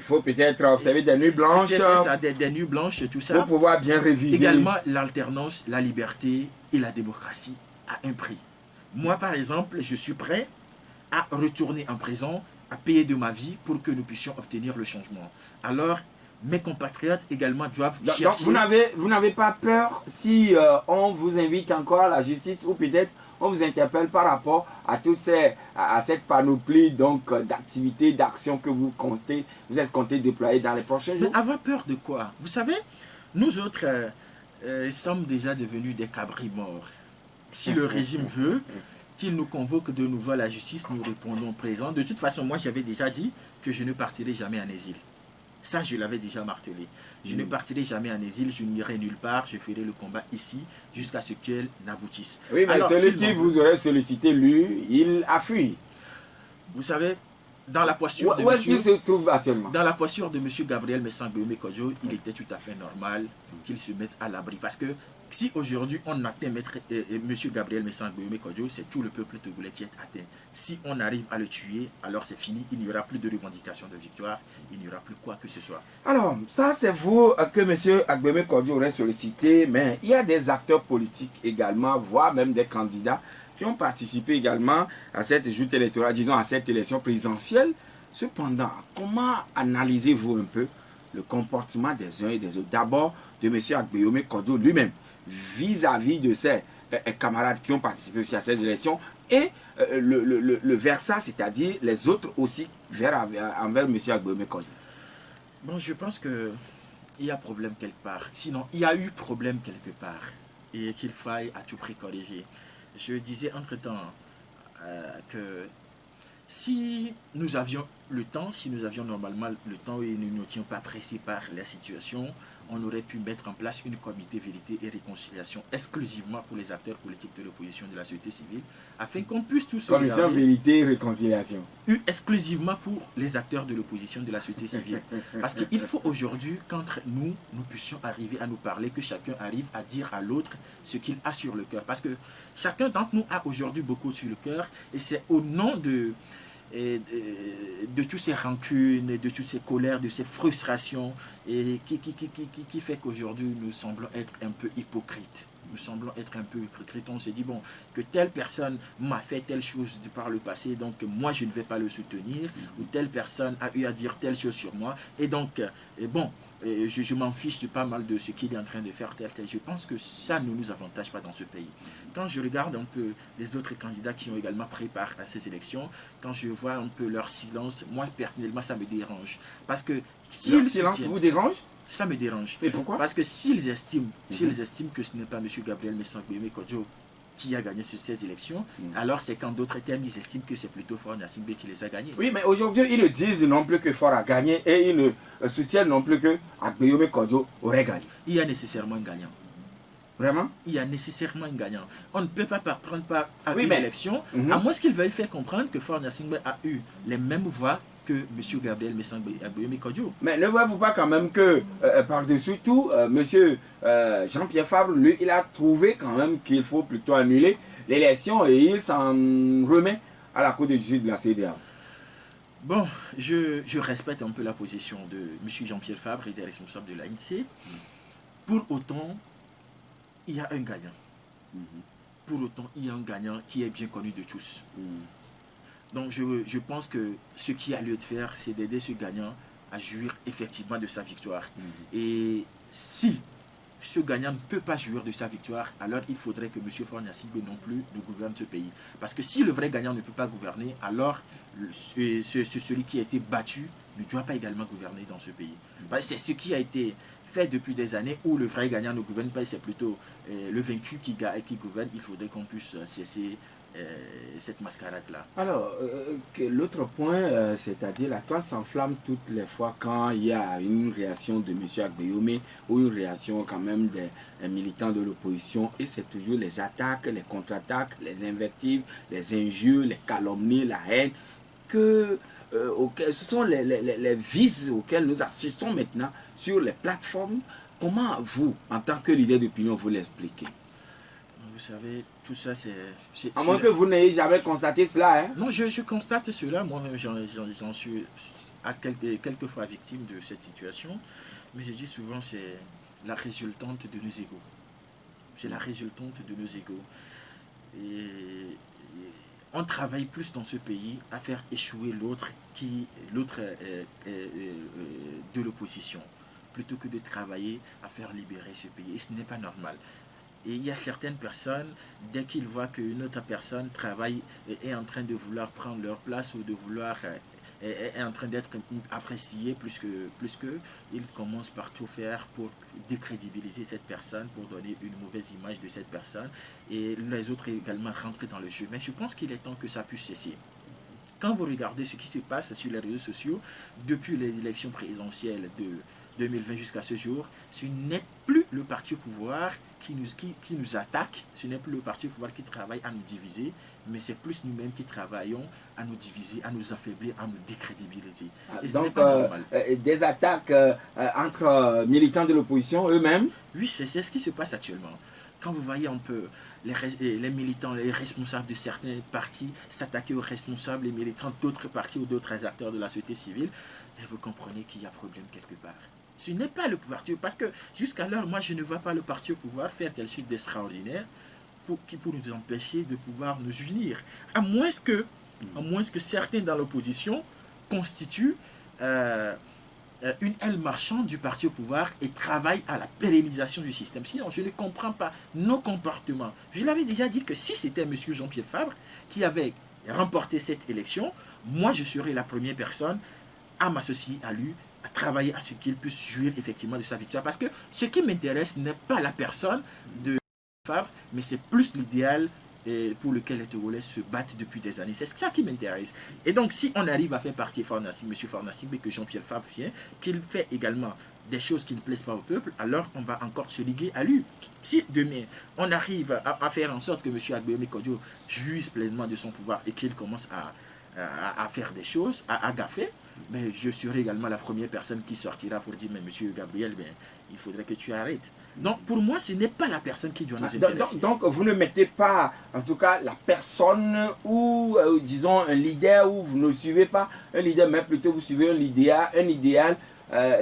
faut peut-être observer des nuits blanches.
C'est ça, des nuits blanches et tout ça.
Pour pouvoir bien réviser.
Également, l'alternance, la liberté et la démocratie a un prix. Moi, par exemple, je suis prêt à retourner en prison, à payer de ma vie pour que nous puissions obtenir le changement. Alors, mes compatriotes également doivent chercher...
Donc vous n'avez pas peur si on vous invite encore à la justice ou peut-être on vous interpelle par rapport à à cette panoplie d'activités, d'actions que vous escomptez déployer dans les prochains jours?
Mais avoir peur de quoi? Vous savez, nous autres sommes déjà devenus des cabris morts. Si le régime veut qu'il nous convoque de nouveau à la justice, nous répondons présent. De toute façon, moi j'avais déjà dit que je ne partirai jamais en exil. Ça, je l'avais déjà martelé. Je ne partirai jamais en exil, je n'irai nulle part, je ferai le combat ici jusqu'à ce qu'elle n'aboutisse.
Oui, mais alors, celui qui vous aurait sollicité, lui, il a fui.
Vous savez, dans la posture de
où est-ce qu'il se trouve actuellement?
Dans la posture de M. Gabriel Messang-Guéomé Kodjo, il était tout à fait normal qu'il se mette à l'abri. Parce que si aujourd'hui on atteint M. Gabriel Messang-Guéomé Kodjo, c'est tout le peuple togolais qui est atteint. Si on arrive à le tuer, alors c'est fini. Il n'y aura plus de revendication de victoire. Il n'y aura plus quoi que ce soit.
Alors, ça c'est vous que M. Guéomé Kodjo aurait sollicité, mais il y a des acteurs politiques également, voire même des candidats qui ont participé également à cette joute électorale, disons à cette élection présidentielle. Cependant, comment analysez-vous un peu le comportement des uns et des autres? D'abord, de M. Guéomé Kodjo lui-même, vis-à-vis de ses camarades qui ont participé aussi à ces élections, et le versa, c'est-à-dire les autres aussi, envers M. Guéomé Kodjo.
Bon, je pense qu'il y a problème quelque part. Sinon, il y a eu problème quelque part, et qu'il faille à tout prix corriger. Je disais entre-temps que Si nous avions le temps, si nous avions normalement le temps et nous n'étions pas pressés par la situation, on aurait pu mettre en place une comité vérité et réconciliation exclusivement pour les acteurs politiques de l'opposition de la société civile, afin qu'on puisse tous se
Commission
regarder
vérité et réconciliation.
exclusivement pour les acteurs de l'opposition de la société civile. Parce qu'il faut aujourd'hui qu'entre nous, nous puissions arriver à nous parler, que chacun arrive à dire à l'autre ce qu'il a sur le cœur. Parce que chacun d'entre nous a aujourd'hui beaucoup sur le cœur, et c'est au nom de toutes ces rancunes, de toutes ces colères, de ces frustrations, et qui fait qu'aujourd'hui nous semblons être un peu hypocrites. Nous semblons être un peu hypocrites. On se dit, bon, que telle personne m'a fait telle chose par le passé, donc moi je ne vais pas le soutenir, ou telle personne a eu à dire telle chose sur moi, et donc, bon, je m'en fiche de pas mal de ce qu'il est en train de faire, tel. Je pense que ça ne nous avantage pas dans ce pays. Quand je regarde un peu les autres candidats qui ont également pris part à ces élections, quand je vois un peu leur silence, moi personnellement ça me dérange. Parce que
Le silence vous dérange?
ça me dérange.
Et pourquoi?
Parce que s'ils estiment que ce n'est pas M. Gabriel Messang-Boyeme Kodjo qui a gagné sur ces élections, alors c'est qu'en d'autres termes, ils estiment que c'est plutôt Faure Gnassingbé qui les a gagnés.
Oui, mais aujourd'hui, ils ne disent non plus que Faure a gagné et ils ne soutiennent non plus que Agbeyome Kodjo aurait gagné.
Il y a nécessairement un gagnant.
Vraiment?
Il y a nécessairement un gagnant. On ne peut pas prendre part à une
mais-
élection, à moins qu'ils veuillent faire comprendre que Faure Gnassingbé a eu les mêmes voix que M. Gabriel Messang-Boyeme Kodjo.
Mais ne voyez-vous pas quand même que, par-dessus tout, monsieur Jean-Pierre Fabre, lui, il a trouvé quand même qu'il faut plutôt annuler l'élection et il s'en remet à la Cour de justice de la CEDEAO.
Bon, je respecte un peu la position de M. Jean-Pierre Fabre et des responsables de l'ANC. Pour autant, il y a un gagnant. Pour autant, il y a un gagnant qui est bien connu de tous. Donc je pense que ce qui a lieu de faire, c'est d'aider ce gagnant à jouir effectivement de sa victoire. Et si ce gagnant ne peut pas jouir de sa victoire, alors il faudrait que M. Faure Gnassingbé non plus ne gouverne ce pays. Parce que si le vrai gagnant ne peut pas gouverner, alors celui qui a été battu ne doit pas également gouverner dans ce pays. C'est ce qui a été fait depuis des années où le vrai gagnant ne gouverne pas, c'est plutôt le vaincu qui gouverne. Il faudrait qu'on puisse cesser cette mascarade-là.
Alors, l'autre point, c'est-à-dire la toile s'enflamme toutes les fois quand il y a une réaction de M. Agbeyome ou une réaction quand même des militants de l'opposition, et c'est toujours les attaques, les contre-attaques, les invectives, les injures, les calomnies, la haine, ce sont les vices auxquels nous assistons maintenant sur les plateformes. Comment vous, en tant que leader d'opinion, vous l'expliquez?
Vous savez, tout ça, c'est...
À moins que vous n'ayez jamais constaté cela, hein?
Non, je constate cela. Moi-même, j'en suis quelques fois victime de cette situation. Mais je dis souvent, c'est la résultante de nos égos. C'est la résultante de nos égos. Et on travaille plus dans ce pays à faire échouer l'autre de l'opposition, plutôt que de travailler à faire libérer ce pays. Et ce n'est pas normal. Et il y a certaines personnes, dès qu'ils voient qu'une autre personne travaille et est en train de vouloir prendre leur place ou de vouloir est en train d'être apprécié plus que, ils commencent par tout faire pour décrédibiliser cette personne, pour donner une mauvaise image de cette personne, et les autres également rentrent dans le jeu. Mais je pense qu'il est temps que ça puisse cesser. Quand vous regardez ce qui se passe sur les réseaux sociaux, depuis les élections présidentielles de 2020 jusqu'à ce jour, ce n'est plus le parti au pouvoir qui nous attaque, ce n'est plus le parti au pouvoir qui travaille à nous diviser, mais c'est plus nous-mêmes qui travaillons à nous diviser, à nous affaiblir, à nous décrédibiliser. Et ce n'est pas normal.
Des attaques entre militants de l'opposition eux-mêmes?
Oui, c'est ce qui se passe actuellement. Quand vous voyez un peu les militants, les responsables de certains partis s'attaquer aux responsables, les militants d'autres partis ou d'autres acteurs de la société civile, et vous comprenez qu'il y a problème quelque part. Ce n'est pas le parti, parce que jusqu'alors, moi, je ne vois pas le parti au pouvoir faire quelque chose d'extraordinaire pour nous empêcher de pouvoir nous unir. À moins que certains dans l'opposition constituent une aile marchande du parti au pouvoir et travaillent à la pérennisation du système. Sinon, je ne comprends pas nos comportements. Je l'avais déjà dit que si c'était M. Jean-Pierre Fabre qui avait remporté cette élection, moi, je serais la première personne à m'associer à lui, à travailler à ce qu'il puisse jouir effectivement de sa victoire. Parce que ce qui m'intéresse n'est pas la personne de Fabre, mais c'est plus l'idéal et pour lequel les Togolais se battent depuis des années. C'est ça qui m'intéresse. Et donc, si on arrive à faire partie M. Fornassimbe, et que Jean-Pierre Fabre vient, qu'il fait également des choses qui ne plaisent pas au peuple, alors on va encore se liguer à lui. Si demain, on arrive à faire en sorte que M. Agbeome Kodjo jouisse pleinement de son pouvoir et qu'il commence à faire des choses, à gaffer, mais je serai également la première personne qui sortira pour dire, mais M. Gabriel, il faudrait que tu arrêtes. Donc, pour moi, ce n'est pas la personne qui doit nous intéresser.
Donc, vous ne mettez pas, en tout cas, la personne ou, disons, un leader, ou vous ne suivez pas un leader, mais plutôt vous suivez un idéal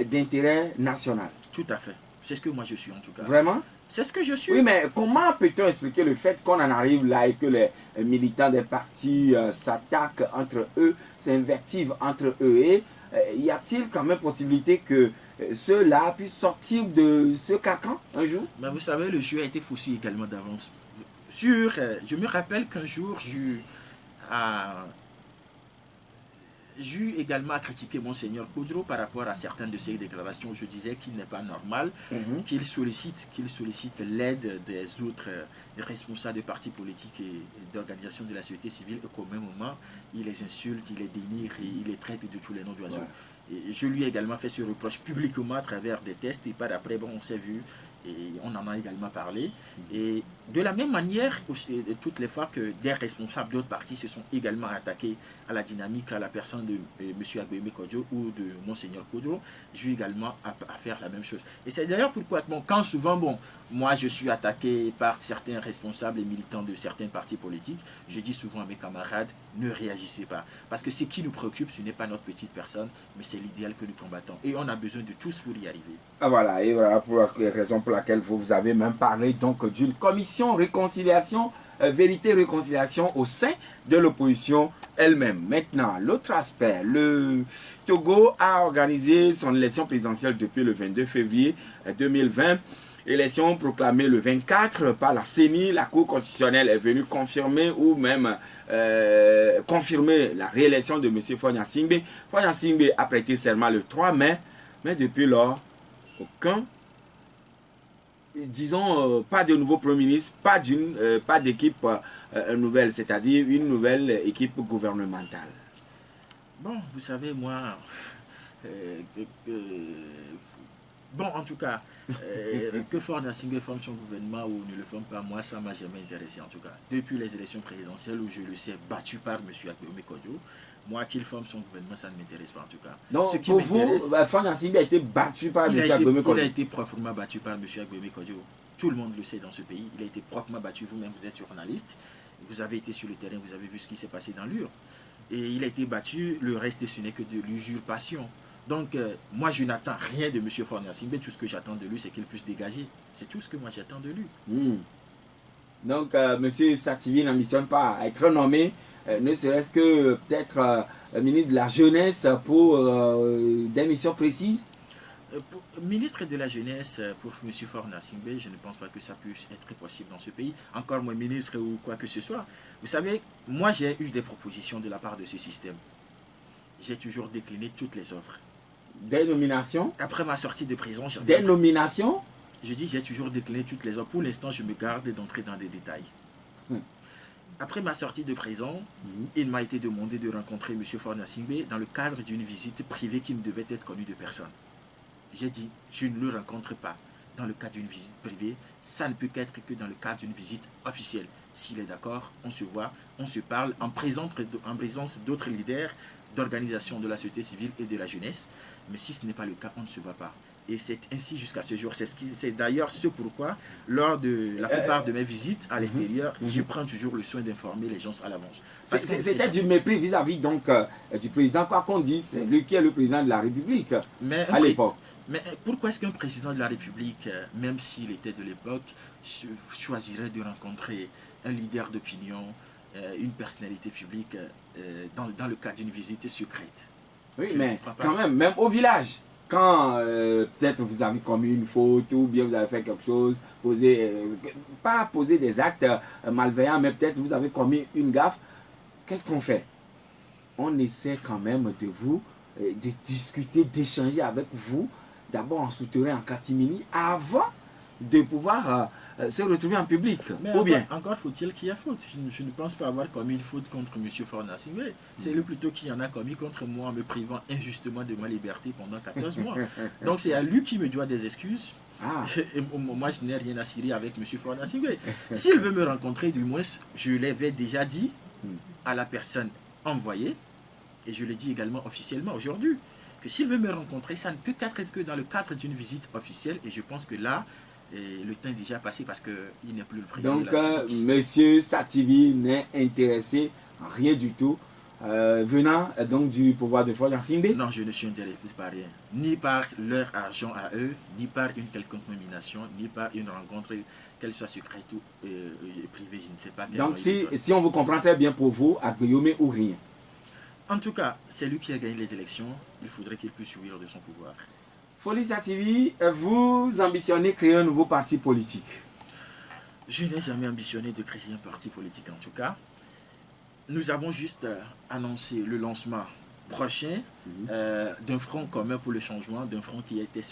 d'intérêt national.
Tout à fait. C'est ce que moi je suis, en tout cas.
Vraiment?
C'est ce que je suis.
Oui, mais comment peut-on expliquer le fait qu'on en arrive là et que les militants des partis s'attaquent entre eux, s'invectivent entre eux, et y a-t-il quand même possibilité que ceux-là puissent sortir de ce carcan un jour?
Mais vous savez, le jeu a été foutu également d'avance. Je me rappelle qu'un jour, j'ai eu également à critiquer Monseigneur Kodjo par rapport à certaines de ses déclarations. Je disais qu'il n'est pas normal qu'il sollicite l'aide des autres responsables de partis politiques et d'organisations de la société civile, et qu'au même moment, il les insulte, il les dénigre et il les traite de tous les noms d'oiseaux. Ouais. Et je lui ai également fait ce reproche publiquement à travers des tests, et par après, on s'est vu et on en a également parlé. Et de la même manière, toutes les fois que des responsables d'autres partis se sont également attaqués à la dynamique, à la personne de M. Agbeome Kodjo ou de Monseigneur Kodjo, j'ai eu également à faire la même chose. Et c'est d'ailleurs pourquoi, quand souvent, moi je suis attaqué par certains responsables et militants de certains partis politiques, je dis souvent à mes camarades, ne réagissez pas. Parce que ce qui nous préoccupe, ce n'est pas notre petite personne, mais c'est l'idéal que nous combattons. Et on a besoin de tous pour y arriver.
Ah voilà, et voilà pour la raison pour laquelle vous avez même parlé donc d'une commission réconciliation, vérité-réconciliation au sein de l'opposition elle-même. Maintenant, l'autre aspect, le Togo a organisé son élection présidentielle depuis le 22 février 2020. Élection proclamée le 24 par la CENI. La Cour constitutionnelle est venue confirmer ou même confirmer la réélection de M. Fornassimbe. Fornassimbe a prêté serment le 3 mai, mais depuis lors, disons, pas de nouveau Premier ministre, pas d'équipe nouvelle, c'est-à-dire une nouvelle équipe gouvernementale.
Bon, vous savez, moi, en tout cas, que Fornassimbe forme son gouvernement ou ne le forme pas, moi, ça ne m'a jamais intéressé, en tout cas. Depuis les élections présidentielles où je le sais battu par M. Agbeome Kodjo, moi, qu'il forme son gouvernement, ça ne m'intéresse pas, en tout cas.
Donc, ce pour vous, Fornassimbe a été battu par M. Agbeome Kodjo?
Il a été proprement battu par M. Agbeome Kodjo. Tout le monde le sait dans ce pays. Il a été proprement battu. Vous-même, vous êtes journaliste. Vous avez été sur le terrain, vous avez vu ce qui s'est passé dans l'UR. Et il a été battu. Le reste, ce n'est que de l'usurpation. Donc, moi, je n'attends rien de M. Fornassimbe. Tout ce que j'attends de lui, c'est qu'il puisse dégager. C'est tout ce que moi, j'attends de lui.
Donc, M. Sativi n'ambitionne pas à être nommé, ne serait-ce que peut-être ministre de la Jeunesse pour des missions précises?
Ministre de la Jeunesse pour M. Fornassimbe, je ne pense pas que ça puisse être possible dans ce pays. Encore moins ministre ou quoi que ce soit. Vous savez, moi, j'ai eu des propositions de la part de ce système. J'ai toujours décliné toutes les offres.
Des nominations?
Après ma sortie de prison,
des nominations?
Je dis, j'ai toujours décliné toutes les offres. Pour l'instant, je me garde d'entrer dans des détails. Après ma sortie de prison, il m'a été demandé de rencontrer M. Fornassimbe dans le cadre d'une visite privée qui ne devait être connue de personne. J'ai dit, je ne le rencontre pas dans le cadre d'une visite privée. Ça ne peut qu'être que dans le cadre d'une visite officielle. S'il est d'accord, on se voit, on se parle en présence d'autres leaders d'organisations de la société civile et de la jeunesse. Mais si ce n'est pas le cas, on ne se voit pas. Et c'est ainsi jusqu'à ce jour. C'est d'ailleurs ce pourquoi, lors de la plupart de mes visites à l'extérieur, je prends toujours le soin d'informer les gens à l'avance.
C'était du mépris vis-à-vis donc du président. Quoi qu'on dise, c'est lui qui est le président de la République à l'époque.
Mais pourquoi est-ce qu'un président de la République, même s'il était de l'époque, choisirait de rencontrer un leader d'opinion, une personnalité publique dans le cadre d'une visite secrète?
Oui, mais quand même au village, quand peut-être vous avez commis une faute ou bien vous avez fait quelque chose, pas poser des actes malveillants, mais peut-être vous avez commis une gaffe, qu'est-ce qu'on fait? On essaie quand même de vous, de discuter, d'échanger avec vous, d'abord en souterrain, en catimini, avant de pouvoir se retrouver en public.
Mais
Ou bien
encore faut-il qu'il y ait faute. Je ne pense pas avoir commis une faute contre M. Fornasingwe. C'est lui plutôt qui en a commis contre moi en me privant injustement de ma liberté pendant 14 mois. Donc c'est à lui qui me doit des excuses.
Ah.
Et moi, je n'ai rien à cirer avec M. Fornasingwe. S'il veut me rencontrer, du moins, je l'avais déjà dit à la personne envoyée, et je le dis également officiellement aujourd'hui, que s'il veut me rencontrer, ça ne peut qu'être que dans le cadre d'une visite officielle. Et je pense que là, le temps est déjà passé parce qu'il n'est plus le président.
Donc, M. Sativi n'est intéressé en rien du tout venant donc du pouvoir de Fornasingwe.
Non, je ne suis intéressé par rien. Ni par leur argent à eux, ni par une quelconque nomination, ni par une rencontre, qu'elle soit secrète ou privée, je ne sais pas.
Donc, si on vous comprend très bien pour vous, à Guillaume ou rien.
En tout cas, c'est lui qui a gagné les élections. Il faudrait qu'il puisse jouir de son pouvoir.
Folie Sativi, vous ambitionnez créer un nouveau parti politique?
Je n'ai jamais ambitionné de créer un parti politique en tout cas. Nous avons juste annoncé le lancement prochain d'un front commun pour le changement, d'un front qui est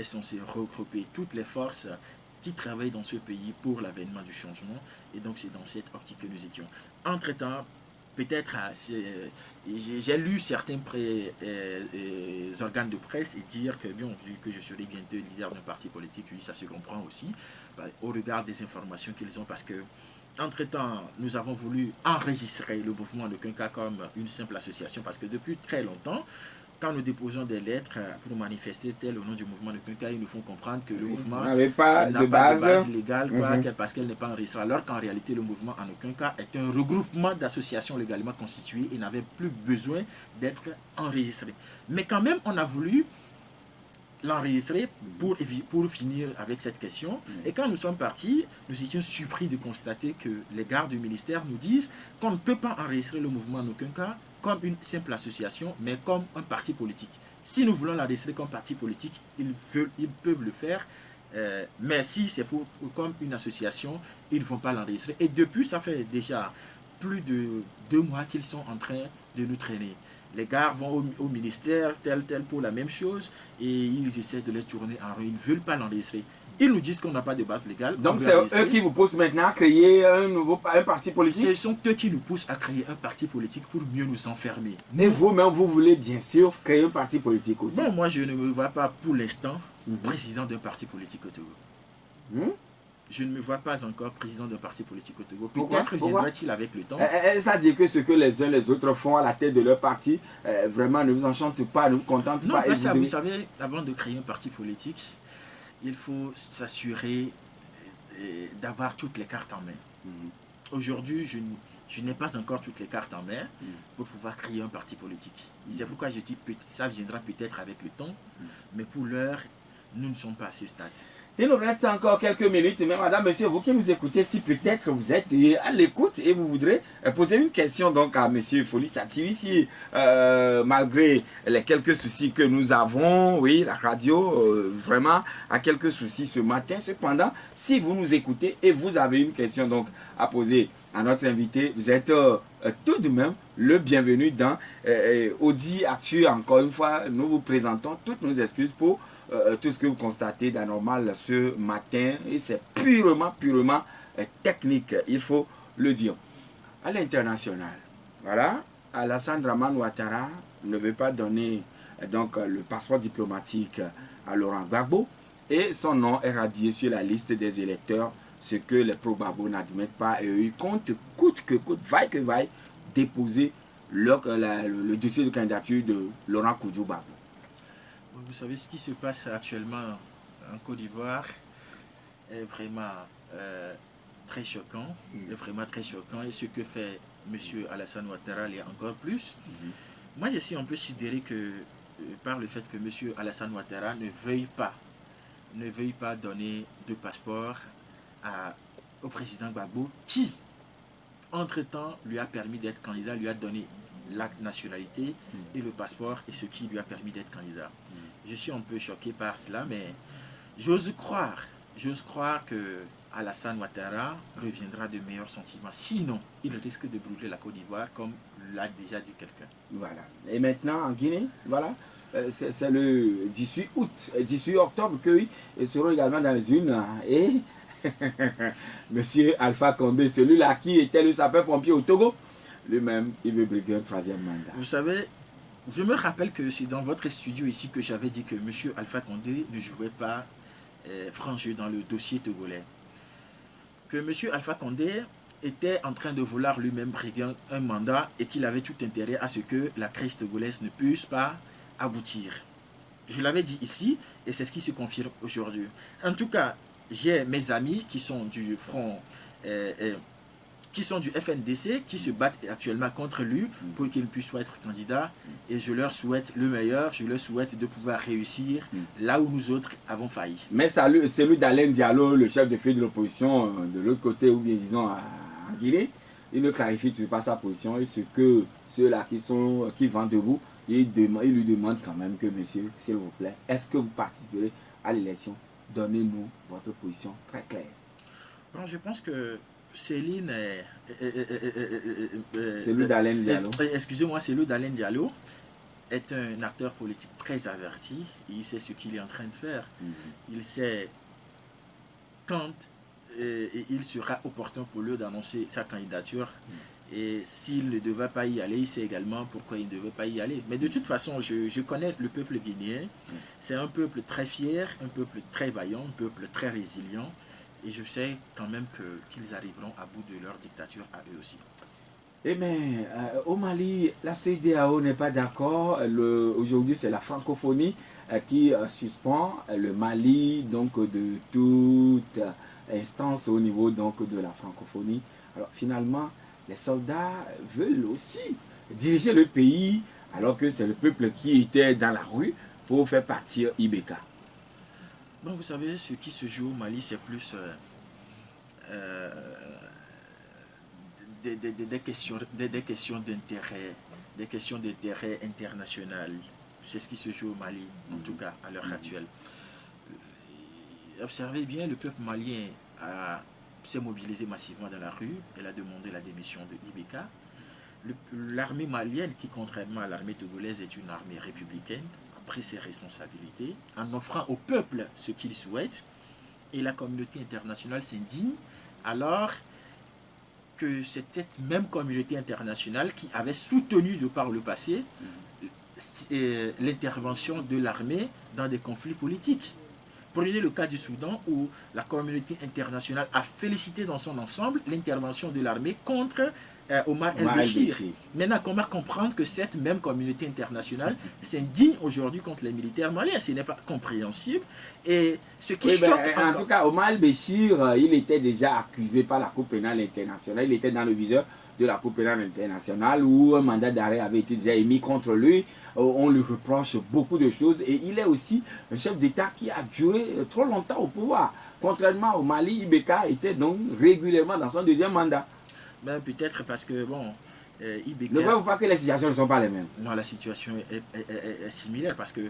censé regrouper toutes les forces qui travaillent dans ce pays pour l'avènement du changement. Et donc c'est dans cette optique que nous étions. Entre-temps, peut-être j'ai lu certains organes de presse et dire que, bien, vu que je serai bientôt leader d'un parti politique, oui, ça se comprend aussi, au regard des informations qu'ils ont, parce que entre-temps, nous avons voulu enregistrer le mouvement en aucun cas comme une simple association, parce que depuis très longtemps, quand nous déposons des lettres pour manifester tel au nom du mouvement, en aucun cas, ils nous font comprendre que le mouvement
n'a pas de base
légale, parce qu'elle n'est pas enregistrée, alors qu'en réalité, le mouvement, en aucun cas, est un regroupement d'associations légalement constituées et n'avait plus besoin d'être enregistré. Mais quand même, on a voulu l'enregistrer pour finir avec cette question. Et quand nous sommes partis, nous étions surpris de constater que les gardes du ministère nous disent qu'on ne peut pas enregistrer le mouvement en aucun cas comme une simple association, mais comme un parti politique. Si nous voulons l'enregistrer comme parti politique, ils peuvent le faire, mais si c'est comme une association, ils ne vont pas l'enregistrer. Et depuis, ça fait déjà plus de 2 mois qu'ils sont en train de nous traîner. Les gars vont au ministère, tel, pour la même chose, et ils essaient de les tourner en rond. Ils ne veulent pas l'enregistrer. Ils nous disent qu'on n'a pas de base légale.
Donc c'est eux qui vous poussent maintenant à créer un parti politique?
Ce sont eux qui nous poussent à créer un parti politique pour mieux nous enfermer.
Et vous-même, vous voulez bien sûr créer un parti politique aussi?
Bon, moi je ne me vois pas pour l'instant président d'un parti politique au Togo. Je ne me vois pas encore président d'un parti politique au Togo. Peut-être viendra-t-il avec le temps.
Ça dit que ce que les uns les autres font à la tête de leur parti, vraiment ne vous enchante pas, ne vous contente pas.
Non, vous savez, avant de créer un parti politique, il faut s'assurer d'avoir toutes les cartes en main. Aujourd'hui, je n'ai pas encore toutes les cartes en main pour pouvoir créer un parti politique. C'est pourquoi je dis que ça viendra peut-être avec le temps, mais pour l'heure, nous ne sommes pas à ce stade.
Il nous reste encore quelques minutes, mais madame, monsieur, vous qui nous écoutez, si peut-être vous êtes à l'écoute et vous voudrez poser une question donc à monsieur Folie Sativi, si malgré les quelques soucis que nous avons, oui, la radio vraiment a quelques soucis ce matin. Cependant, si vous nous écoutez et vous avez une question donc à poser à notre invité, vous êtes tout de même le bienvenu dans Audi Actu. Encore une fois, nous vous présentons toutes nos excuses pour tout ce que vous constatez d'anormal ce matin, et c'est purement technique, il faut le dire. À l'international, voilà, Alassane Dramane Ouattara ne veut pas donner donc le passeport diplomatique à Laurent Gbagbo, et son nom est radié sur la liste des électeurs, ce que les pro-Gbagbo n'admettent pas, et eux comptent coûte que coûte, vaille que vaille, déposer le dossier de candidature de Laurent Gbagbo.
Vous savez, ce qui se passe actuellement en Côte d'Ivoire est vraiment très choquant. Est vraiment très choquant. Et ce que fait M. Alassane Ouattara est encore plus. Moi, je suis un peu sidéré par le fait que M. Alassane Ouattara ne veuille pas donner de passeport au président Gbagbo, qui, entre-temps, lui a permis d'être candidat, lui a donné la nationalité et le passeport, et ce qui lui a permis d'être candidat. Je suis un peu choqué par cela, mais j'ose croire que Alassane Ouattara reviendra de meilleurs sentiments. Sinon, il risque de brûler la Côte d'Ivoire, comme l'a déjà dit quelqu'un.
Voilà. Et maintenant, en Guinée, voilà, c'est le 18 août, 18 octobre qu'ils seront également dans les urnes. Et Monsieur Alpha Condé, celui-là qui était le sapeur-pompier au Togo, lui-même, il veut briguer un troisième mandat.
Vous savez, je me rappelle que c'est dans votre studio ici que j'avais dit que Monsieur Alpha Condé ne jouait pas franc jeu dans le dossier togolais. Que Monsieur Alpha Condé était en train de vouloir lui-même briguer un mandat et qu'il avait tout intérêt à ce que la crise togolaise ne puisse pas aboutir. Je l'avais dit ici et c'est ce qui se confirme aujourd'hui. En tout cas, j'ai mes amis qui sont du front, qui sont du FNDC, qui se battent actuellement contre lui pour qu'il puisse être candidat. Et je leur souhaite le meilleur, je leur souhaite de pouvoir réussir là où nous autres avons failli.
Mais celui d'Alain Diallo, le chef de file de l'opposition de l'autre côté, ou bien disons en Guinée, il ne clarifie toujours pas sa position et ce que ceux-là qui vont debout, il lui demande quand même que, monsieur, s'il vous plaît, est-ce que vous participerez à l'élection? Donnez-nous votre position très claire.
Bon, je pense que Céline
Celui d'Alain Diallo.
Excusez-moi, celui d'Alain Diallo est un acteur politique très averti. Il sait ce qu'il est en train de faire. Il sait quand il sera opportun pour lui d'annoncer sa candidature. Et s'il ne devait pas y aller, il sait également pourquoi il ne devait pas y aller. Mais de toute façon, je connais le peuple guinéen. C'est un peuple très fier, un peuple très vaillant, un peuple très résilient. Et je sais quand même qu'ils arriveront à bout de leur dictature à eux aussi.
Eh bien, au Mali, la CEDEAO n'est pas d'accord. Aujourd'hui, c'est la francophonie qui suspend le Mali donc, de toute instance au niveau donc, de la francophonie. Alors finalement, les soldats veulent aussi diriger le pays alors que c'est le peuple qui était dans la rue pour faire partir Ibeka.
Bon, vous savez, ce qui se joue au Mali, c'est plus des questions d'intérêt, des questions d'intérêt international. C'est ce qui se joue au Mali, en tout cas, à l'heure actuelle. Observez bien, le peuple malien s'est mobilisé massivement dans la rue. Elle a demandé la démission de Ibeka. L'armée malienne, qui contrairement à l'armée togolaise est une armée républicaine, a pris ses responsabilités en offrant au peuple ce qu'il souhaite. Et la communauté internationale s'indigne alors que c'est cette même communauté internationale qui avait soutenu de par le passé l'intervention de l'armée dans des conflits politiques. Prenez le cas du Soudan où la communauté internationale a félicité dans son ensemble l'intervention de l'armée contre Omar el-Béchir. Maintenant, comment comprendre que cette même communauté internationale s'indigne aujourd'hui contre les militaires maliens? Ce n'est pas compréhensible. Et ce qui choque
en tout cas, Omar el-Béchir, il était déjà accusé par la Cour pénale internationale. Il était dans le viseur de la Cour pénale internationale où un mandat d'arrêt avait été déjà émis contre lui. On lui reproche beaucoup de choses et il est aussi un chef d'État qui a duré trop longtemps au pouvoir. Contrairement au Mali, Ibeka était donc régulièrement dans son deuxième mandat.
Ben, peut-être parce que, bon, Ibeka...
Ne voyez-vous pas que les situations ne sont pas les mêmes?
Non, la situation est similaire parce que,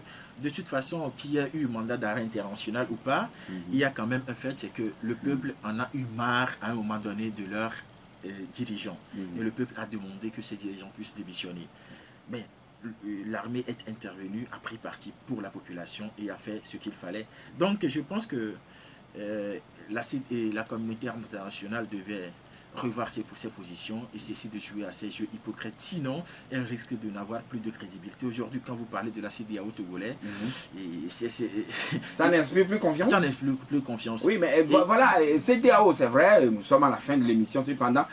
de toute façon, qu'il y ait eu mandat d'arrêt international ou pas, il y a quand même un fait, c'est que le peuple en a eu marre à un moment donné de leurs dirigeants. Et le peuple a demandé que ces dirigeants puissent démissionner. Mais l'armée est intervenue, a pris parti pour la population et a fait ce qu'il fallait. Donc, je pense que la communauté internationale devait revoir ses positions et cesser de jouer à ces jeux hypocrites. Sinon, elle risque de n'avoir plus de crédibilité. Aujourd'hui, quand vous parlez de la CEDEAO togolais,
ça n'inspire plus confiance.
Ça n'inspire plus confiance.
Oui, mais voilà, CEDEAO, c'est vrai, nous sommes à la fin de l'émission. Cependant,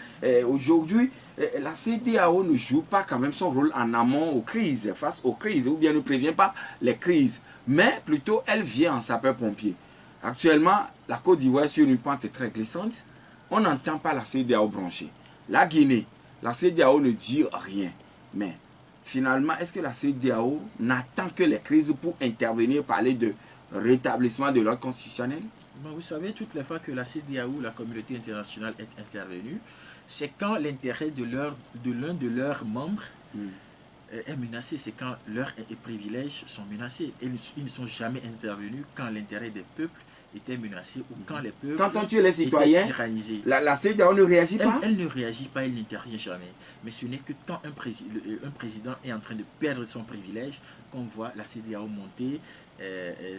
aujourd'hui, la CEDEAO ne joue pas quand même son rôle en amont aux crises, face aux crises, ou bien ne prévient pas les crises, mais plutôt elle vient en sapeur-pompier. Actuellement, la Côte d'Ivoire est sur une pente très glissante. On n'entend pas la CEDEAO branchée. La Guinée, la CEDEAO ne dit rien. Mais finalement, est-ce que la CEDEAO n'attend que les crises pour intervenir, parler de rétablissement de l'ordre constitutionnel?
Bon, vous savez, toutes les fois que la CEDEAO, la communauté internationale, est intervenue, c'est quand l'intérêt de l'un de leurs membres est menacé. C'est quand leurs privilèges sont menacés. Et ils ne sont jamais intervenus quand l'intérêt des peuples étaient menacés ou quand les peuples
Quand on tue les citoyens,
étaient tyrannisés.
la CEDEAO ne réagit pas.
Elle ne réagit pas, elle n'intervient jamais. Mais ce n'est que quand un président est en train de perdre son privilège qu'on voit la CEDEAO monter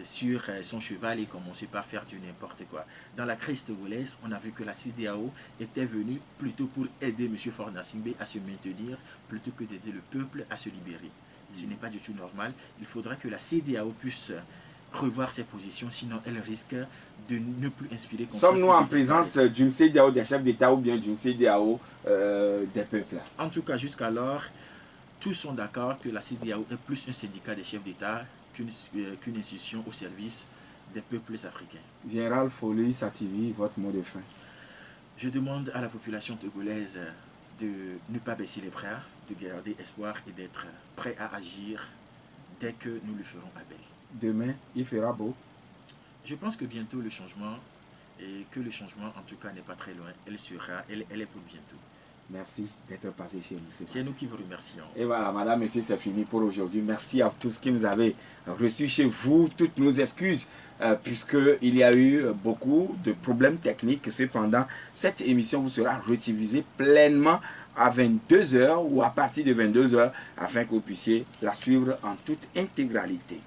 sur son cheval et commencer par faire du n'importe quoi. Dans la crise togolaise, on a vu que la CEDEAO était venue plutôt pour aider M. Faure Gnassingbé à se maintenir plutôt que d'aider le peuple à se libérer. Ce n'est pas du tout normal. Il faudrait que la CEDEAO puisse revoir ses positions, sinon elle risque de ne plus inspirer confiance.
Sommes-nous en présence d'une CEDEAO des chefs d'État ou bien d'une CEDEAO des peuples?
En tout cas, jusqu'alors, tous sont d'accord que la CEDEAO est plus un syndicat des chefs d'État qu'une institution au service des peuples africains.
Général Foley Sativi, votre mot de fin.
Je demande à la population togolaise de ne pas baisser les bras, de garder espoir et d'être prêt à agir dès que nous le ferons appel.
Demain, il fera beau.
Je pense que bientôt le changement, et que le changement en tout cas n'est pas très loin, elle est pour bientôt.
Merci d'être passé chez nous.
C'est nous qui vous remercions.
Et voilà, madame, monsieur, c'est fini pour aujourd'hui. Merci à tous qui nous avez reçus chez vous. Toutes nos excuses, puisqu'il y a eu beaucoup de problèmes techniques. Cependant, cette émission vous sera rediffusée pleinement à 22h ou à partir de 22h afin que vous puissiez la suivre en toute intégralité.